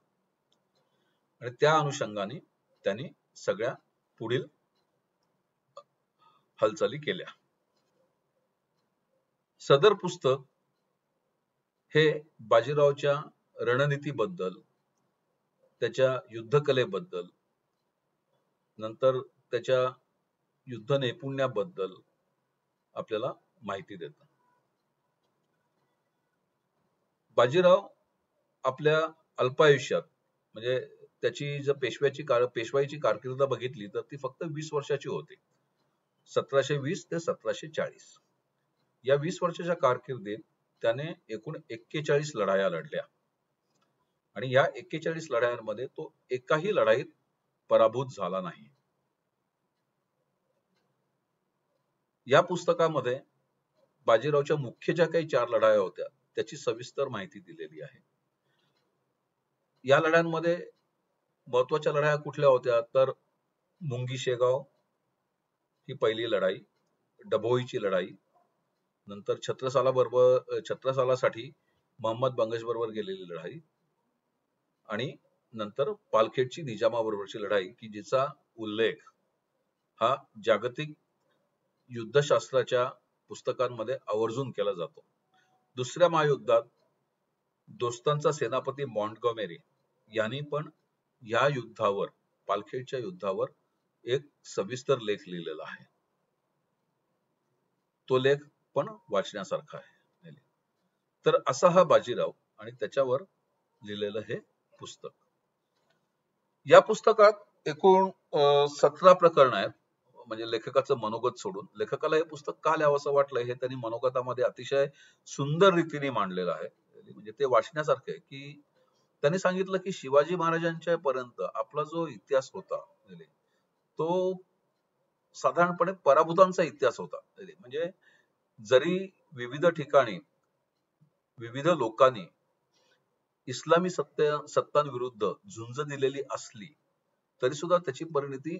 आणि त्या अनुषंगाने त्यांनी सगळ्या पुढील हालचाली केल्या. सदर पुस्तक हे बाजीरावच्या रणनीतीबद्दल, त्याच्या युद्धकलेबद्दल, नंतर त्याच्या युद्ध नैपुण्याबद्दल आपल्याला माहिती देतं. बाजीराव आपल्या अल्पायुष्यात म्हणजे त्याची जर पेशवाईची कारकीर्द बघितली तर ती फक्त 20 वर्षाची होती. 1720 ते 1740 या 20 वर्षाच्या कारकिर्दीत त्याने एकूण 41 लढाया लढल्या आणि या 41 लढायांमध्ये तो एकाही लढाईत पराभूत झाला नाही. या पुस्तकामध्ये बाजीरावच्या मुख्य ज्या काही 4 लढाया होत्या त्याची सविस्तर माहिती दिलेली आहे. या लढ्यांमध्ये महत्वाच्या लढाया कुठल्या होत्या तर मुंगी शेगाव ही पहिली लढाई, डभोईची लढाई, नंतर छत्रसालासाठी मोहम्मद बंगश बरोबर गेलेली लढाई आणि नंतर पालखेडची निजामाबरोबरची लढाई की जिचा उल्लेख हा जागतिक युद्धशास्त्राच्या पुस्तकांमध्ये आवर्जून केला जातो. दुसऱ्या महायुद्धात दोस्तांचा सेनापती मॉन्टगोमेरी यांनी पण या युद्धावर, पालखेडच्या युद्धावर एक सविस्तर लेख लिहिलेला आहे. तो लेख पण वाचण्यासारखा आहे. तर असा हा बाजीराव आणि त्याच्यावर लिहिलेलं हे पुस्तक. या पुस्तकात एकूण 17 प्रकरण आहेत. म्हणजे लेखकाचं मनोगत सोडून. लेखकाला हे पुस्तक का लिहावंसं वाटलं हे त्यांनी मनोगतामध्ये अतिशय सुंदर रीतीने मांडलेलं आहे. म्हणजे ते वाचण्यासारखं आहे की त्यांनी सांगितलं की शिवाजी महाराजांच्या पर्यंत आपला जो इतिहास होता तो साधारणपणे पराभूतांचा इतिहास होता. म्हणजे जरी विविध ठिकाणी विविध लोकांनी इस्लामी सत्तांविरुद्ध झुंज दिलेली असली तरी सुद्धा त्याची परिणती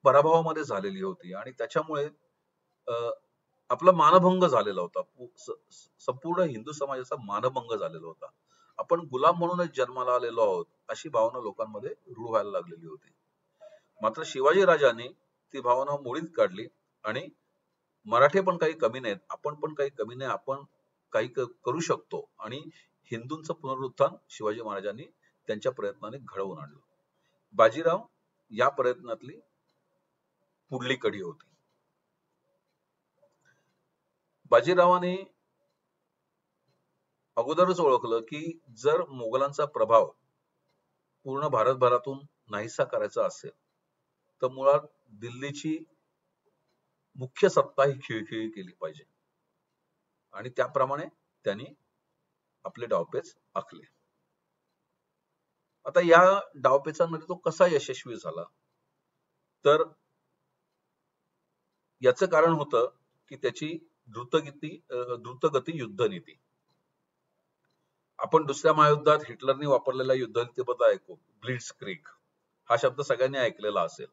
पराभवामध्ये झालेली होती आणि त्याच्यामुळे आपला मानभंग झालेला होता. संपूर्ण हिंदू समाजाचा मानभंग झालेला होता. आपण गुलाम म्हणूनच जन्माला आलेलो आहोत अशी भावना लोकांमध्ये रूढ व्हायला लागलेली होती. मात्र शिवाजी राजांनी ती भावना मोडीत काढली आणि मराठे पण काही कमी नाहीत, आपण पण काही कमी नाही, आपण काही करू शकतो आणि हिंदूंचं पुनरुत्थान शिवाजी महाराजांनी त्यांच्या प्रयत्नाने घडवून आणलं. बाजीराव या प्रयत्नातली पुढली कडी होती. बाजीरावाने अगोदरच ओळखलं की जर मोगलांचा प्रभाव पूर्ण भारतभरातून नाहीसा करायचा असेल तर मुळात दिल्लीची मुख्य सत्ता ही खिळखिळी केली पाहिजे आणि त्याप्रमाणे त्यांनी आपले डावपेच आखले. आता या डावपेचांमध्ये तो कसा यशस्वी झाला तर याचं कारण होतं की त्याची द्रुतगती युद्धनीती. आपण दुसऱ्या महायुद्धात हिटलरने वापरलेला युद्धनीतीबद्दल ऐकू, ब्लिट्झक्रीग हा शब्द सगळ्यांनी ऐकलेला असेल.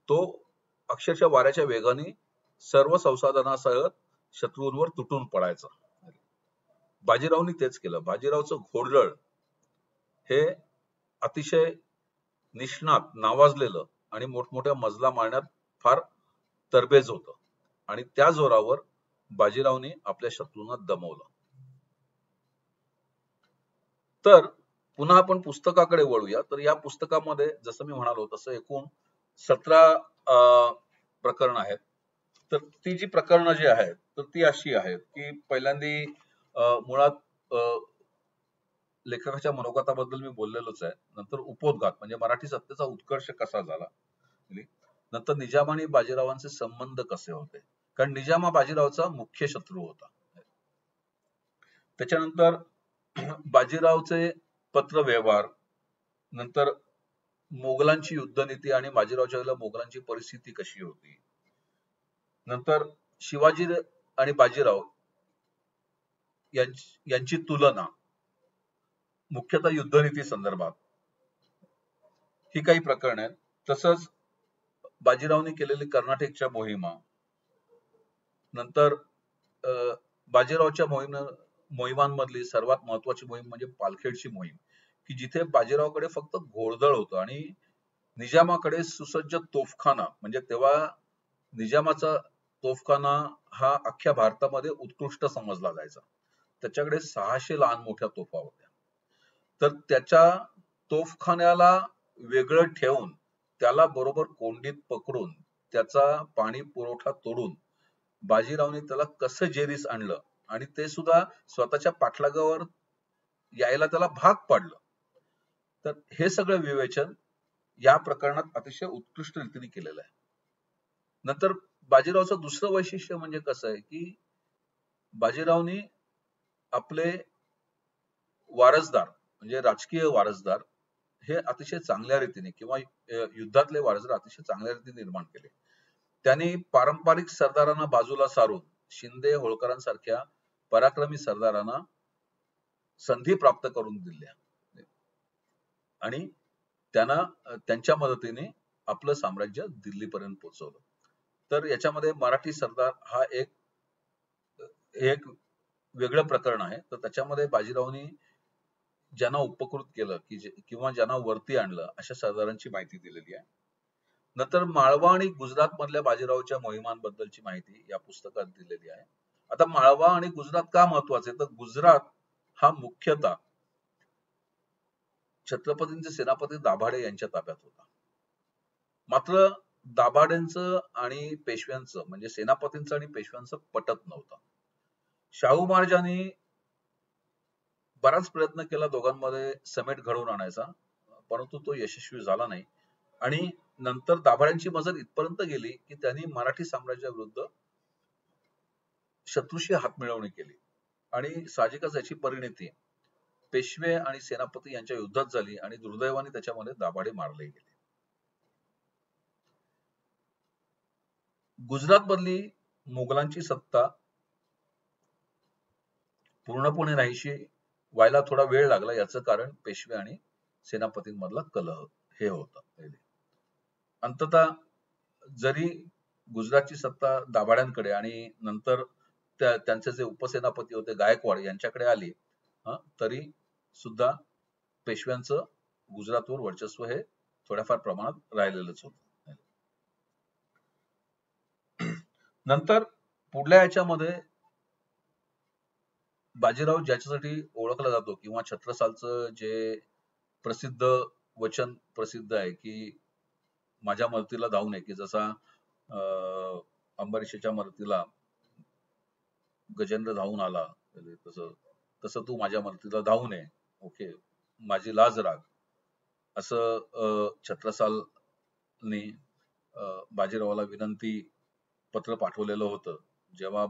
तो अक्षरशः वाऱ्याच्या वेगाने सर्व संसाधनासह शत्रूंवर तुटून पडायचा. बाजीरावनी तेच केलं. बाजीरावचं घोडदळ हे अतिशय निष्णात, नावाजलेलं आणि मोठमोठ्या मजला मारण्यात फार तरबेज होतं आणि त्या जोरावर बाजीरावने आपल्या शत्रूंना दमवलं. तर पुन्हा आपण पुस्तकाकडे वळूया. तर या पुस्तकामध्ये जसं मी म्हणालो तसं एकूण 17 प्रकरण आहेत. तर ती जी प्रकरणं जी आहेत तर ती अशी आहेत की पहिल्यांदा मुळात लेखकाच्या मनोगताबद्दल मी बोललेलोच आहे. नंतर उपोद्घात म्हणजे मराठी सत्तेचा उत्कर्ष कसा झाला. नंतर निजाम आणि बाजीरावांचे संबंध कसे होते, कारण निजाम हा बाजीरावचा मुख्य शत्रू होता. त्याच्यानंतर बाजीरावचे पत्र व्यवहार, नंतर मोगलांची युद्धनीती आणि बाजीरावच्या वेळेला मोगलांची परिस्थिती कशी होती, नंतर शिवाजी आणि बाजीराव यांची तुलना मुख्यतः युद्धनीती संदर्भात ही काही प्रकरण आहेत. तसंच बाजीरावने केलेली कर्नाटकच्या मोहिमा, नंतर बाजीरावच्या मोहिमांमधली सर्वात महत्वाची मोहीम म्हणजे पालखेडची मोहीम की जिथे बाजीरावकडे फक्त घोडदळ होतं आणि निजामाकडे सुसज्ज तोफखाना, म्हणजे तेव्हा निजामाचा तोफखाना हा अख्ख्या भारतामध्ये उत्कृष्ट समजला जायचा. त्याच्याकडे 600 लहान मोठ्या तोफा होत्या. तर त्याच्या तोफखान्याला वेगळं ठेवून त्याला बरोबर कोंडीत पकडून त्याचा पाणी पुरवठा तोडून बाजीरावने त्याला कसं जेरीस आणलं आणि ते सुद्धा स्वतःच्या पाठलागावर यायला त्याला भाग पाडलं. तर हे सगळं विवेचन या प्रकरणात अतिशय उत्कृष्ट रीतीने केलेलं आहे. नंतर बाजीरावचं दुसरं वैशिष्ट्य म्हणजे कसं आहे की बाजीरावने आपले वारसदार म्हणजे राजकीय वारसदार हे अतिशय चांगल्या रीतीने किंवा युद्धातले वारसदार अतिशय चांगल्या रीतीने निर्माण केले. त्यांनी पारंपरिक सरदारांना बाजूला सारून शिंदे होळकरांसारख्या पराक्रमी सरदारांना संधी प्राप्त करून दिल्या आणि त्यांना त्यांच्या मदतीने आपलं साम्राज्य दिल्लीपर्यंत पोहोचवलं. तर याच्यामध्ये मराठी सरदार हा एक वेगळं प्रकरण आहे. तर त्याच्यामध्ये बाजीरावांनी ज्यांना उपकृत केलं किंवा ज्यांना वरती आणलं अशा सरदारांची माहिती दिलेली आहे. नंतर माळवा आणि गुजरात मधल्या बाजीरावच्या मोहिमांबद्दलची माहिती या पुस्तकात दिलेली आहे. आता माळवा आणि गुजरात का महत्वाचे, तर गुजरात हा मुख्यतः छत्रपतींचे सेनापती दाभाडे यांच्या ताब्यात होता. मात्र दाभाडेंचं आणि पेशव्यांचं म्हणजे सेनापतींचं आणि पेशव्यांचं पटत नव्हतं. शाहू महाराजांनी बराच प्रयत्न केला दोघांमध्ये समेट घडवून आणायचा, परंतु तो यशस्वी झाला नाही. आणि नंतर दाभाड्यांची मजल इथपर्यंत गेली की त्यांनी मराठी साम्राज्याविरुद्ध शत्रूशी हातमिळवणी केली आणि साहजिकच याची परिणती पेशवे आणि सेनापती यांच्या युद्धात झाली आणि दुर्दैवाने त्याच्यामध्ये दाभाडे मारले गेले. गुजरात मधली मुघलांची सत्ता पूर्णपणे नाहीशी व्हायला थोडा वेळ लागला. याचं कारण पेशवे आणि सेनापतींमधला कलह हे होतं. अंततः जरी गुजरातची सत्ता दाभाड्यांकडे आणि नंतर त्यांचे जे उपसेनापती होते गायकवाड यांच्याकडे आली, तरी सुद्धा पेशव्यांचं गुजरातवर वर्चस्व हे थोड्याफार प्रमाणात राहिलेलंच होतं. नंतर पुढल्या याच्यामध्ये बाजीराव ज्याच्यासाठी ओळखला जातो किंवा छत्रसालचं जे प्रसिद्ध वचन प्रसिद्ध आहे की माझ्या मदतीला धावून ये, की जसा अंबरीषाच्या मदतीला गजेंद्र धावून आला, तसं तू माझ्या मदतीला धावून ये, ओके, माझी लाज राख, असं छत्रसालनी बाजीरावाला विनंती पत्र पाठवलेलं होतं. जेव्हा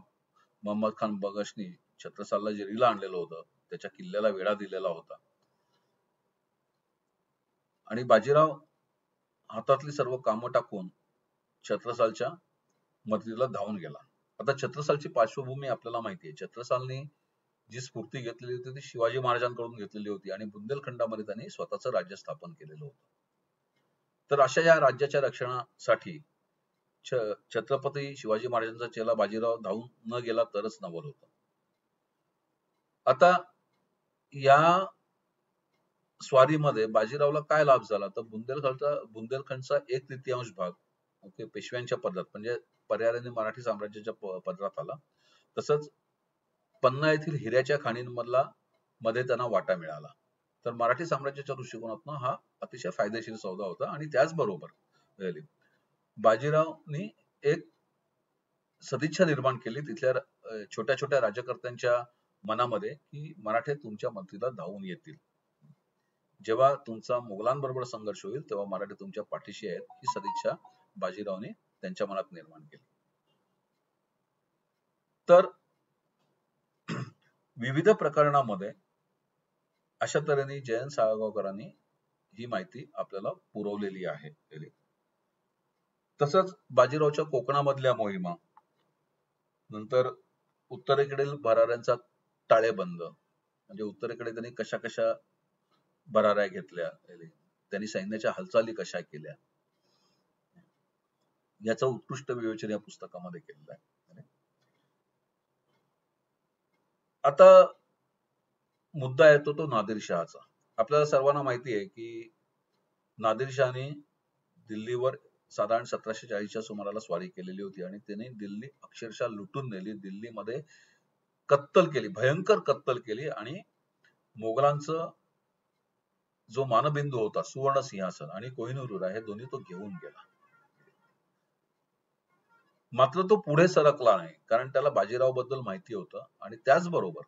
मोहम्मद खान बगशनी छत्रसालला जेरीला आणलेलं होतं, त्याच्या किल्ल्याला वेढा दिलेला होता आणि बाजीराव हातातली सर्व कामं टाकून छत्रसालच्या मदतीला धावून गेला. आता छत्रसालची पार्श्वभूमी आपल्याला माहिती आहे. छत्रसालने जी स्फूर्ती घेतलेली होती ती शिवाजी महाराजांकडून घेतलेली होती आणि बुंदेलखंडामध्ये त्यांनी स्वतःचं राज्य स्थापन केलेलं होतं. तर अशा या राज्याच्या रक्षणासाठी छत्रपती शिवाजी महाराजांचा चेला बाजीराव धावून न गेला तरच नवल होतं. आता या स्वारीमध्ये बाजीरावला काय लाभ झाला, तर बुंदेलखंडचा 1/3 भाग ओके पेशव्यांच्या पदरात म्हणजे पर्यायाने मराठी साम्राज्याच्या पदरात आला. तसंच पन्ना येथील हिऱ्याच्या खाणींमधला मध्ये त्यांना वाटा मिळाला. तर मराठी साम्राज्याच्या दृष्टिकोनातून हा अतिशय फायदेशीर सौदा होता. आणि त्याचबरोबर बाजीरावनी एक सदिच्छा निर्माण केली तिथल्या छोट्या छोट्या राज्यकर्त्यांच्या मनामध्ये की मराठे तुमच्या मदतीला धावून येतील. जेव्हा तुमचा मुघलांबरोबर संघर्ष होईल तेव्हा मराठे तुमच्या पाठीशी आहेत, ही सदिच्छा बाजीरावने त्यांच्या मनात निर्माण केली. तर विविध प्रकरणामध्ये अशा तऱ्हेने जयंत साळगावकरांनी ही माहिती आपल्याला पुरवलेली आहे. तसंच बाजीरावच्या कोकणामधल्या मोहिमा, नंतर उत्तरेकडील भराऱ्यांचा टाळेबंद, म्हणजे उत्तरेकडे त्यांनी कशा कशा भराऱ्या घेतल्या, त्यांनी सैन्याच्या हालचाली कशा केल्या, याचं उत्कृष्ट विवेचन या पुस्तकामध्ये केलेलं आहे. आता मुद्दा येतो तो नादिरशहाचा. आपल्याला सर्वांना माहिती आहे की नादिरशहाने दिल्लीवर साधारण 1740च्या सुमाराला स्वारी केलेली होती आणि त्याने दिल्ली अक्षरशः लुटून नेली. दिल्लीमध्ये कत्तल केली, भयंकर कत्तल केली आणि मोगलांचं जो मानबिंदू होता सुवर्ण सिंहासन आणि कोहिनूर हे दोन्ही तो घेऊन गेला. मात्र तो पुढे सरकला नाही, कारण त्याला बाजीराव बद्दल माहिती होतं. आणि त्याचबरोबर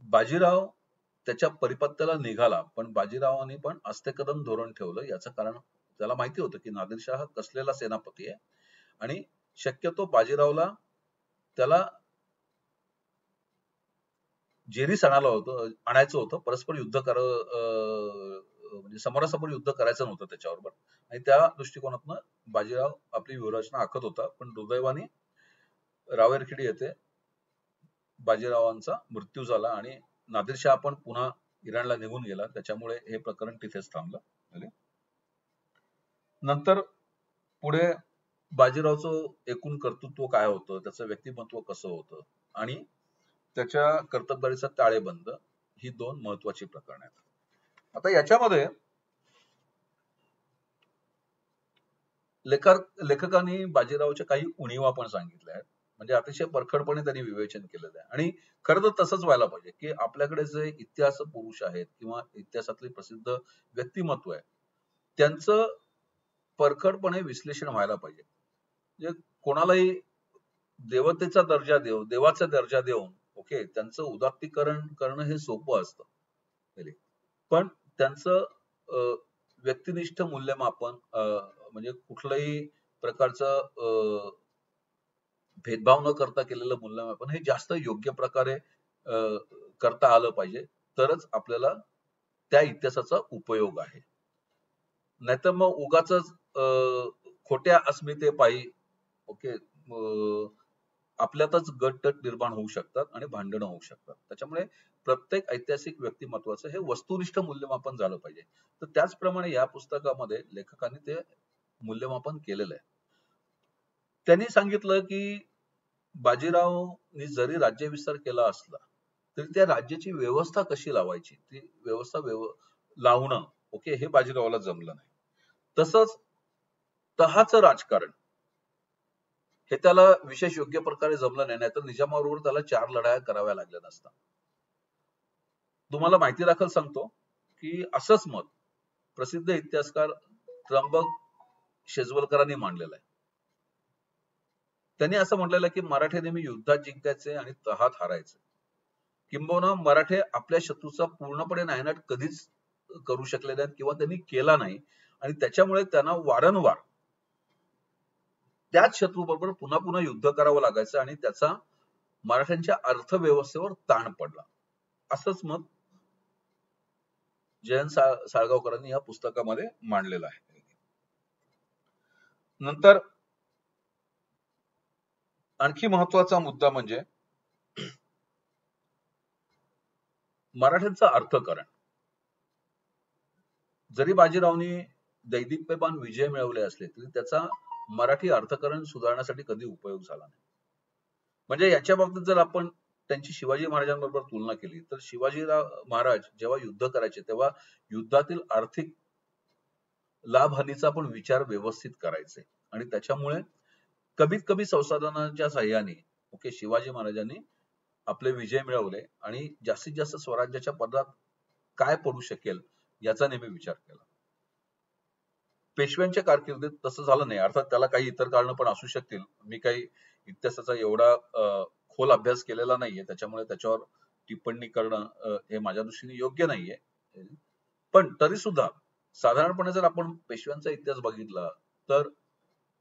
बाजीराव त्याच्या परिपत्याला निघाला, पण बाजीरावांनी पण अस्तेकदम धोरण ठेवलं. याचं कारण त्याला माहिती होतं की नादिरशाह हा कसलेला सेनापती आहे आणि शक्यतो बाजीरावला त्याला जेरीस आणायचं होतं. परस्पर युद्ध म्हणजे समोरासमोर युद्ध करायचं नव्हतं त्याच्याबरोबर. आणि त्या दृष्टिकोनातून बाजीराव आपली व्यूहरचना आखत होता. पण दुर्दैवाने रावेरखेडी येथे बाजीरावांचा मृत्यू झाला आणि नादिरशाह पण पुन्हा इराणला निघून गेला. त्याच्यामुळे हे प्रकरण तिथेच थांबलं. नंतर पुढे बाजीरावचं एकूण कर्तृत्व काय होतं, त्याचं व्यक्तिमत्व कसं होतं आणि त्याच्या कर्तबगारीचा ताळेबंद, ही 2 महत्वाची प्रकरणे आहेत. आता याच्यामध्ये लेखकांनी बाजीरावच्या काही उणीवा पण सांगितल्या आहेत. म्हणजे अतिशय परखडपणे त्यांनी विवेचन केलेलं आहे आणि खरं तर तसंच व्हायला पाहिजे, की आपल्याकडे जे इतिहास पुरुष आहेत किंवा इतिहासातले प्रसिद्ध व्यक्तिमत्व आहे, त्यांचं परखडपणे विश्लेषण व्हायला पाहिजे. म्हणजे कोणालाही देवतेचा दर्जा देवाचा दर्जा देऊन ओके त्यांचं उदात्तीकरण करणं हे सोपं असतं. पण त्यांचं व्यक्तिनिष्ठ मूल्यमापन म्हणजे कुठल्याही प्रकारचं भेदभाव न करता केलेलं मूल्यमापन हे जास्त योग्य प्रकारे करता आलं पाहिजे, तरच आपल्याला त्या इतिहासाचा उपयोग आहे. नाहीतर मग उगाचच खोट्या अस्मितेपायी ओके आपल्यातच गटतट निर्माण होऊ शकतात आणि भांडणं होऊ शकतात. त्याच्यामुळे प्रत्येक ऐतिहासिक व्यक्तिमत्वाचं हे वस्तुनिष्ठ मूल्यमापन झालं पाहिजे. तर त्याचप्रमाणे या पुस्तकामध्ये लेखकांनी ते मूल्यमापन केलेलं आहे. त्यांनी सांगितलं की बाजीरावनी जरी राज्यविस्तार केला असला तरी त्या राज्याची व्यवस्था कशी लावायची, ती व्यवस्था लावणं ओके हे बाजीरावाला जमलं नाही. तसंच तहाचं राजकारण हे त्याला विशेष योग्य प्रकारे जमलं नाही, नाहीतर निजामाबरोबर त्याला 4 लढाया कराव्या लागल्या नसतात. तुम्हाला माहिती दाखल सांगतो की असंच मत प्रसिद्ध इतिहासकार त्र्यंबक शेजवलकरांनी मांडलेलं आहे. त्यांनी असं म्हटलेलं आहे की मराठे नेहमी युद्धात जिंकायचे आणि तहात हारायचे. किंबहुना मराठे आपल्या शत्रूचा पूर्णपणे नायनाट कधीच करू शकले नाहीत किंवा त्यांनी केला नाही आणि त्याच्यामुळे त्यांना वारंवार त्याच शत्रूबरोबर पुन्हा पुन्हा युद्ध करावं लागायचं आणि त्याचा मराठ्यांच्या अर्थव्यवस्थेवर ताण पडला. असंच मत जयंत साळगावकरांनी या पुस्तकामध्ये मांडलेलं आहे. नंतर आणखी महत्वाचा मुद्दा म्हणजे मराठ्यांचं अर्थकारण. जरी बाजीरावनी दैदिप्यमान विजय मिळवले असले तरी त्याचा मराठी अर्थकारण सुधारण्यासाठी कधी उपयोग झाला नाही. म्हणजे याच्या बाबतीत जर आपण त्यांची शिवाजी महाराजांबरोबर तुलना केली तर शिवाजी महाराज जेव्हा युद्ध करायचे तेव्हा युद्धातील आर्थिक लाभ हानीचा पण विचार व्यवस्थित करायचे आणि त्याच्यामुळे कमीत कमी संसाधनांच्या साह्याने ओके शिवाजी महाराजांनी आपले विजय मिळवले आणि जास्तीत जास्त स्वराज्याच्या पदात काय पडू शकेल याचा नेहमी विचार केला. पेशव्यांच्या कारकिर्दीत तसं झालं नाही. अर्थात त्याला काही इतर कारणं पण असू शकतील. मी काही इतिहासाचा एवढा खोल अभ्यास केलेला नाहीये, त्याच्यामुळे त्याच्यावर टिप्पणी करणं हे माझ्या दृष्टीने योग्य नाहीये. पण तरी सुद्धा साधारणपणे जर आपण पेशव्यांचा इतिहास बघितला तर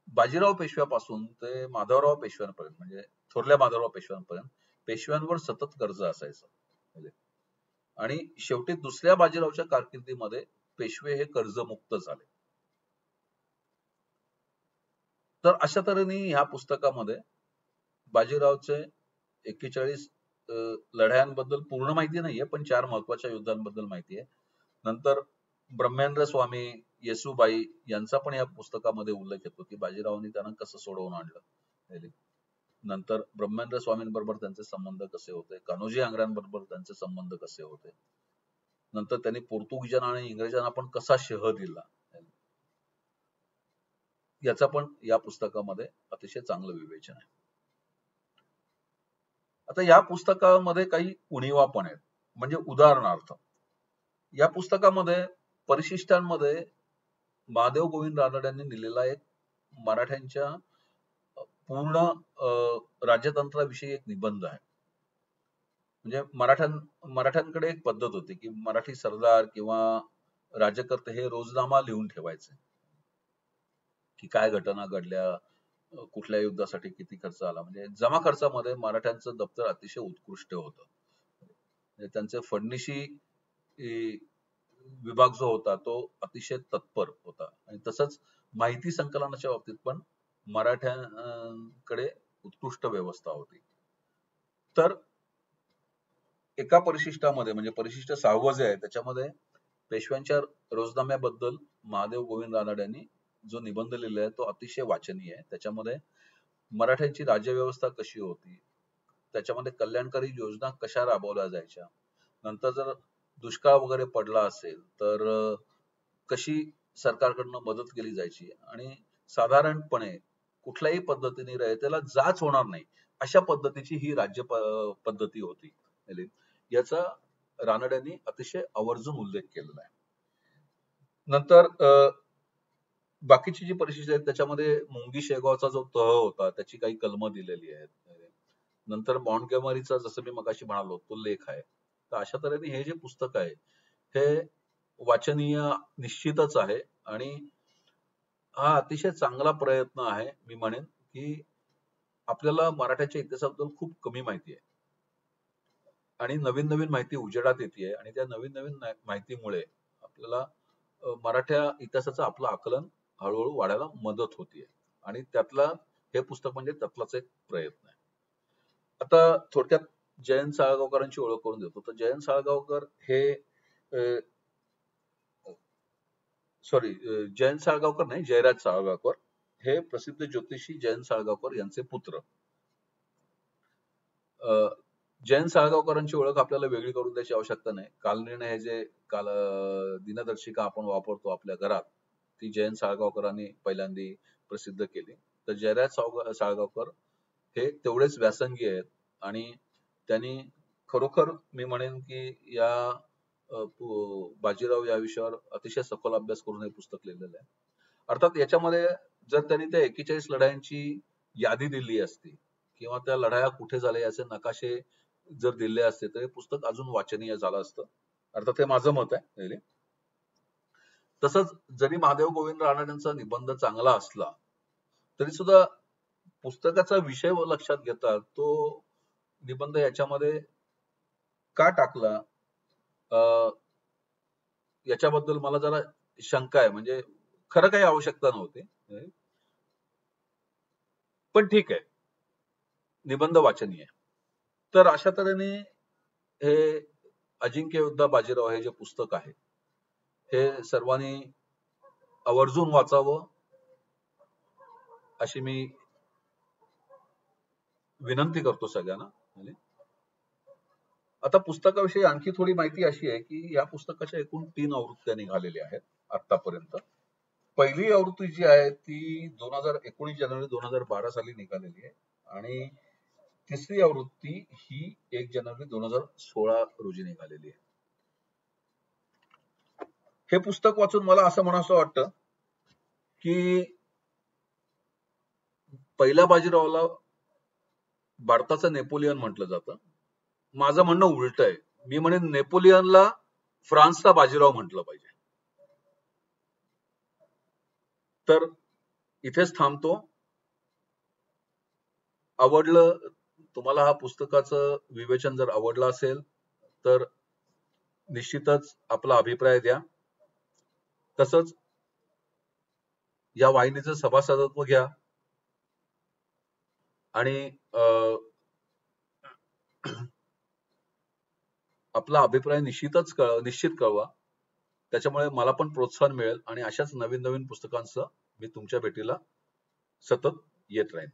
बाजीराव पेशव्यापासून ते माधवराव पेशव्यांपर्यंत म्हणजे थोरल्या माधवराव पेशव्यांपर्यंत पेशव्यांवर सतत कर्ज असायचं आणि शेवटी दुसऱ्या बाजीरावच्या कारकिर्दीमध्ये पेशवे हे कर्जमुक्त झाले. तर अशा तऱ्हेने ह्या पुस्तकामध्ये बाजीरावचे 41 लढायांबद्दल पूर्ण माहिती नाहीये, पण 4 महत्वाच्या युद्धांबद्दल माहिती आहे. नंतर ब्रह्मेंद्र स्वामी, येसुबाई यांचा पण या पुस्तकामध्ये उल्लेख येतो की बाजीरावांनी त्यांना कसं सोडवून आणलं. नंतर ब्रह्मेंद्र स्वामींबरोबर त्यांचे संबंध कसे होते, कान्होजी आंग्र्यांबरोबर त्यांचे संबंध कसे होते. नंतर त्यांनी पोर्तुगीजांना आणि इंग्रजांना पण कसा शह दिला याचा पण या पुस्तकामध्ये अतिशय चांगलं विवेचन आहे. आता या पुस्तकामध्ये काही उणीवा पण आहेत. म्हणजे उदाहरणार्थ या पुस्तकामध्ये परिशिष्टांमध्ये महादेव गोविंद रानड्यांनी लिहिलेला एक मराठ्यांच्या पूर्ण राज्यतंत्राविषयी एक निबंध आहे. म्हणजे मराठ्यांकडे एक पद्धत होती की मराठी सरदार किंवा राज्यकर्ते हे रोजनामा लिहून ठेवायचे की काय घटना घडल्या, कुठल्या युद्धासाठी किती खर्च आला. म्हणजे जमा खर्चामध्ये मराठ्यांचं दप्तर अतिशय उत्कृष्ट होतं. म्हणजे त्यांचे फडणीशी विभाग जो होता तो अतिशय तत्पर होता आणि तसंच माहिती संकलनाच्या बाबतीत पण मराठ्यांकडे उत्कृष्ट व्यवस्था होती. तर एका परिशिष्टामध्ये म्हणजे परिशिष्ट 6वं जे आहे त्याच्यामध्ये पेशव्यांच्या रोजनाम्याबद्दल महादेव गोविंद रानडे यांनी जो निबंध लिहिला आहे तो अतिशय वाचनीय आहे. त्याच्यामध्ये मराठ्यांची राज्यव्यवस्था कशी होती, त्याच्यामध्ये कल्याणकारी योजना कशा राबवल्या जायच्या, नंतर जर दुष्काळ वगैरे पडला असेल तर कशी सरकारकडनं मदत केली जायची आणि साधारणपणे कुठल्याही पद्धतीने रयतेला जाच होणार नाही अशा पद्धतीची ही राज्य पद्धती होती. याचा रानड्यांनी अतिशय आवर्जून उल्लेख केलेला आहे. नंतर बाकीची जी परिशिष्ट आहेत त्याच्यामध्ये मुंगी शेगावचा जो तह होता त्याची काही कलमं दिलेली आहेत. नंतर मॉन्टगोमरीचा जसं मी मगाशी म्हणालो तो लेख आहे. तर अशा तऱ्हेने हे जे पुस्तक आहे हे वाचनीय निश्चितच आहे आणि हा अतिशय चांगला प्रयत्न आहे. मी म्हणेन की आपल्याला मराठ्याच्या इतिहासाबद्दल खूप कमी माहिती आहे आणि नवीन नवीन माहिती उजेडात येते आणि त्या नवीन नवीन माहितीमुळे आपल्याला मराठा इतिहासाचं आपलं आकलन हळूहळू वाढायला मदत होतीये आणि त्यातला हे पुस्तक म्हणजे त्यातलाच एक प्रयत्न आहे. आता थोडक्यात जयंत साळगावकरांची ओळख करून देतो. तर जयंत साळगावकर हे जयंत साळगावकर नाही, जयराज साळगावकर हे प्रसिद्ध ज्योतिषी जयंत साळगावकर यांचे पुत्र. जयंत साळगावकरांची ओळख आपल्याला वेगळी करून द्यायची आवश्यकता नाही. कालनिर्णय हे जे दिनदर्शिका आपण वापरतो आपल्या घरात ती जयंत साळगावकरांनी पहिल्यांदा प्रसिद्ध केली. तर जयराज साळगावकर हे तेवढेच व्यासंगी आहेत आणि त्यांनी खरोखर मी म्हणेन की या बाजीराव या विषयावर अतिशय सखोल अभ्यास करून हे पुस्तक लिहिलेलं आहे. अर्थात याच्यामध्ये जर त्यांनी त्या 41 लढायांची यादी दिली असती किंवा त्या लढाया कुठे झाल्या याचे नकाशे जर दिले असते तर हे पुस्तक अजून वाचनीय झालं असतं. अर्थात हे माझं मत आहे. तसंच जरी महादेव गोविंद रानडेंचा निबंध चांगला असला तरी सुद्धा पुस्तकाचा विषय लक्षात घेता तो निबंध याच्यामध्ये का टाकला याच्याबद्दल मला जरा शंका आहे. म्हणजे खरं काही आवश्यकता नव्हती, पण ठीक आहे, निबंध वाचनीय. तर अशा तऱ्हेने हे अजिंक्य योद्धा बाजीराव हे जे पुस्तक आहे हे सर्वांनी आवर्जून वाचावं अशी मी विनंती करतो सगळ्यांना. आता पुस्तकाविषयी आणखी थोडी माहिती अशी आहे की या पुस्तकाच्या एकूण 3 आवृत्त्या निघालेल्या आहेत आतापर्यंत. पहिली आवृत्ती जी आहे ती 19 जानेवारी 2012 साली निघालेली आहे आणि तिसरी आवृत्ती ही 1 जानेवारी 2016 रोजी निघालेली आहे. हे पुस्तक वाचून मला असं म्हणावंसं वाटतं की पहिल्या बाजीरावाला भारताचा नेपोलियन म्हटलं जातं. माझं म्हणणं उलट आहे. मी म्हणेन नेपोलियनला फ्रान्सचा बाजीराव म्हटलं पाहिजे. तर इथेच थांबतो. आवडलं तुम्हाला हा पुस्तकाचं विवेचन जर आवडलं असेल तर निश्चितच आपला अभिप्राय द्या. तसंच या वाहिनीचं सभासदत्व घ्या आणि आपला अभिप्राय निश्चित कळवा. त्याच्यामुळे मला पण प्रोत्साहन मिळेल आणि अशाच नवीन नवीन पुस्तकांसह मी तुमच्या भेटीला सतत येत राहीन.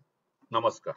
नमस्कार.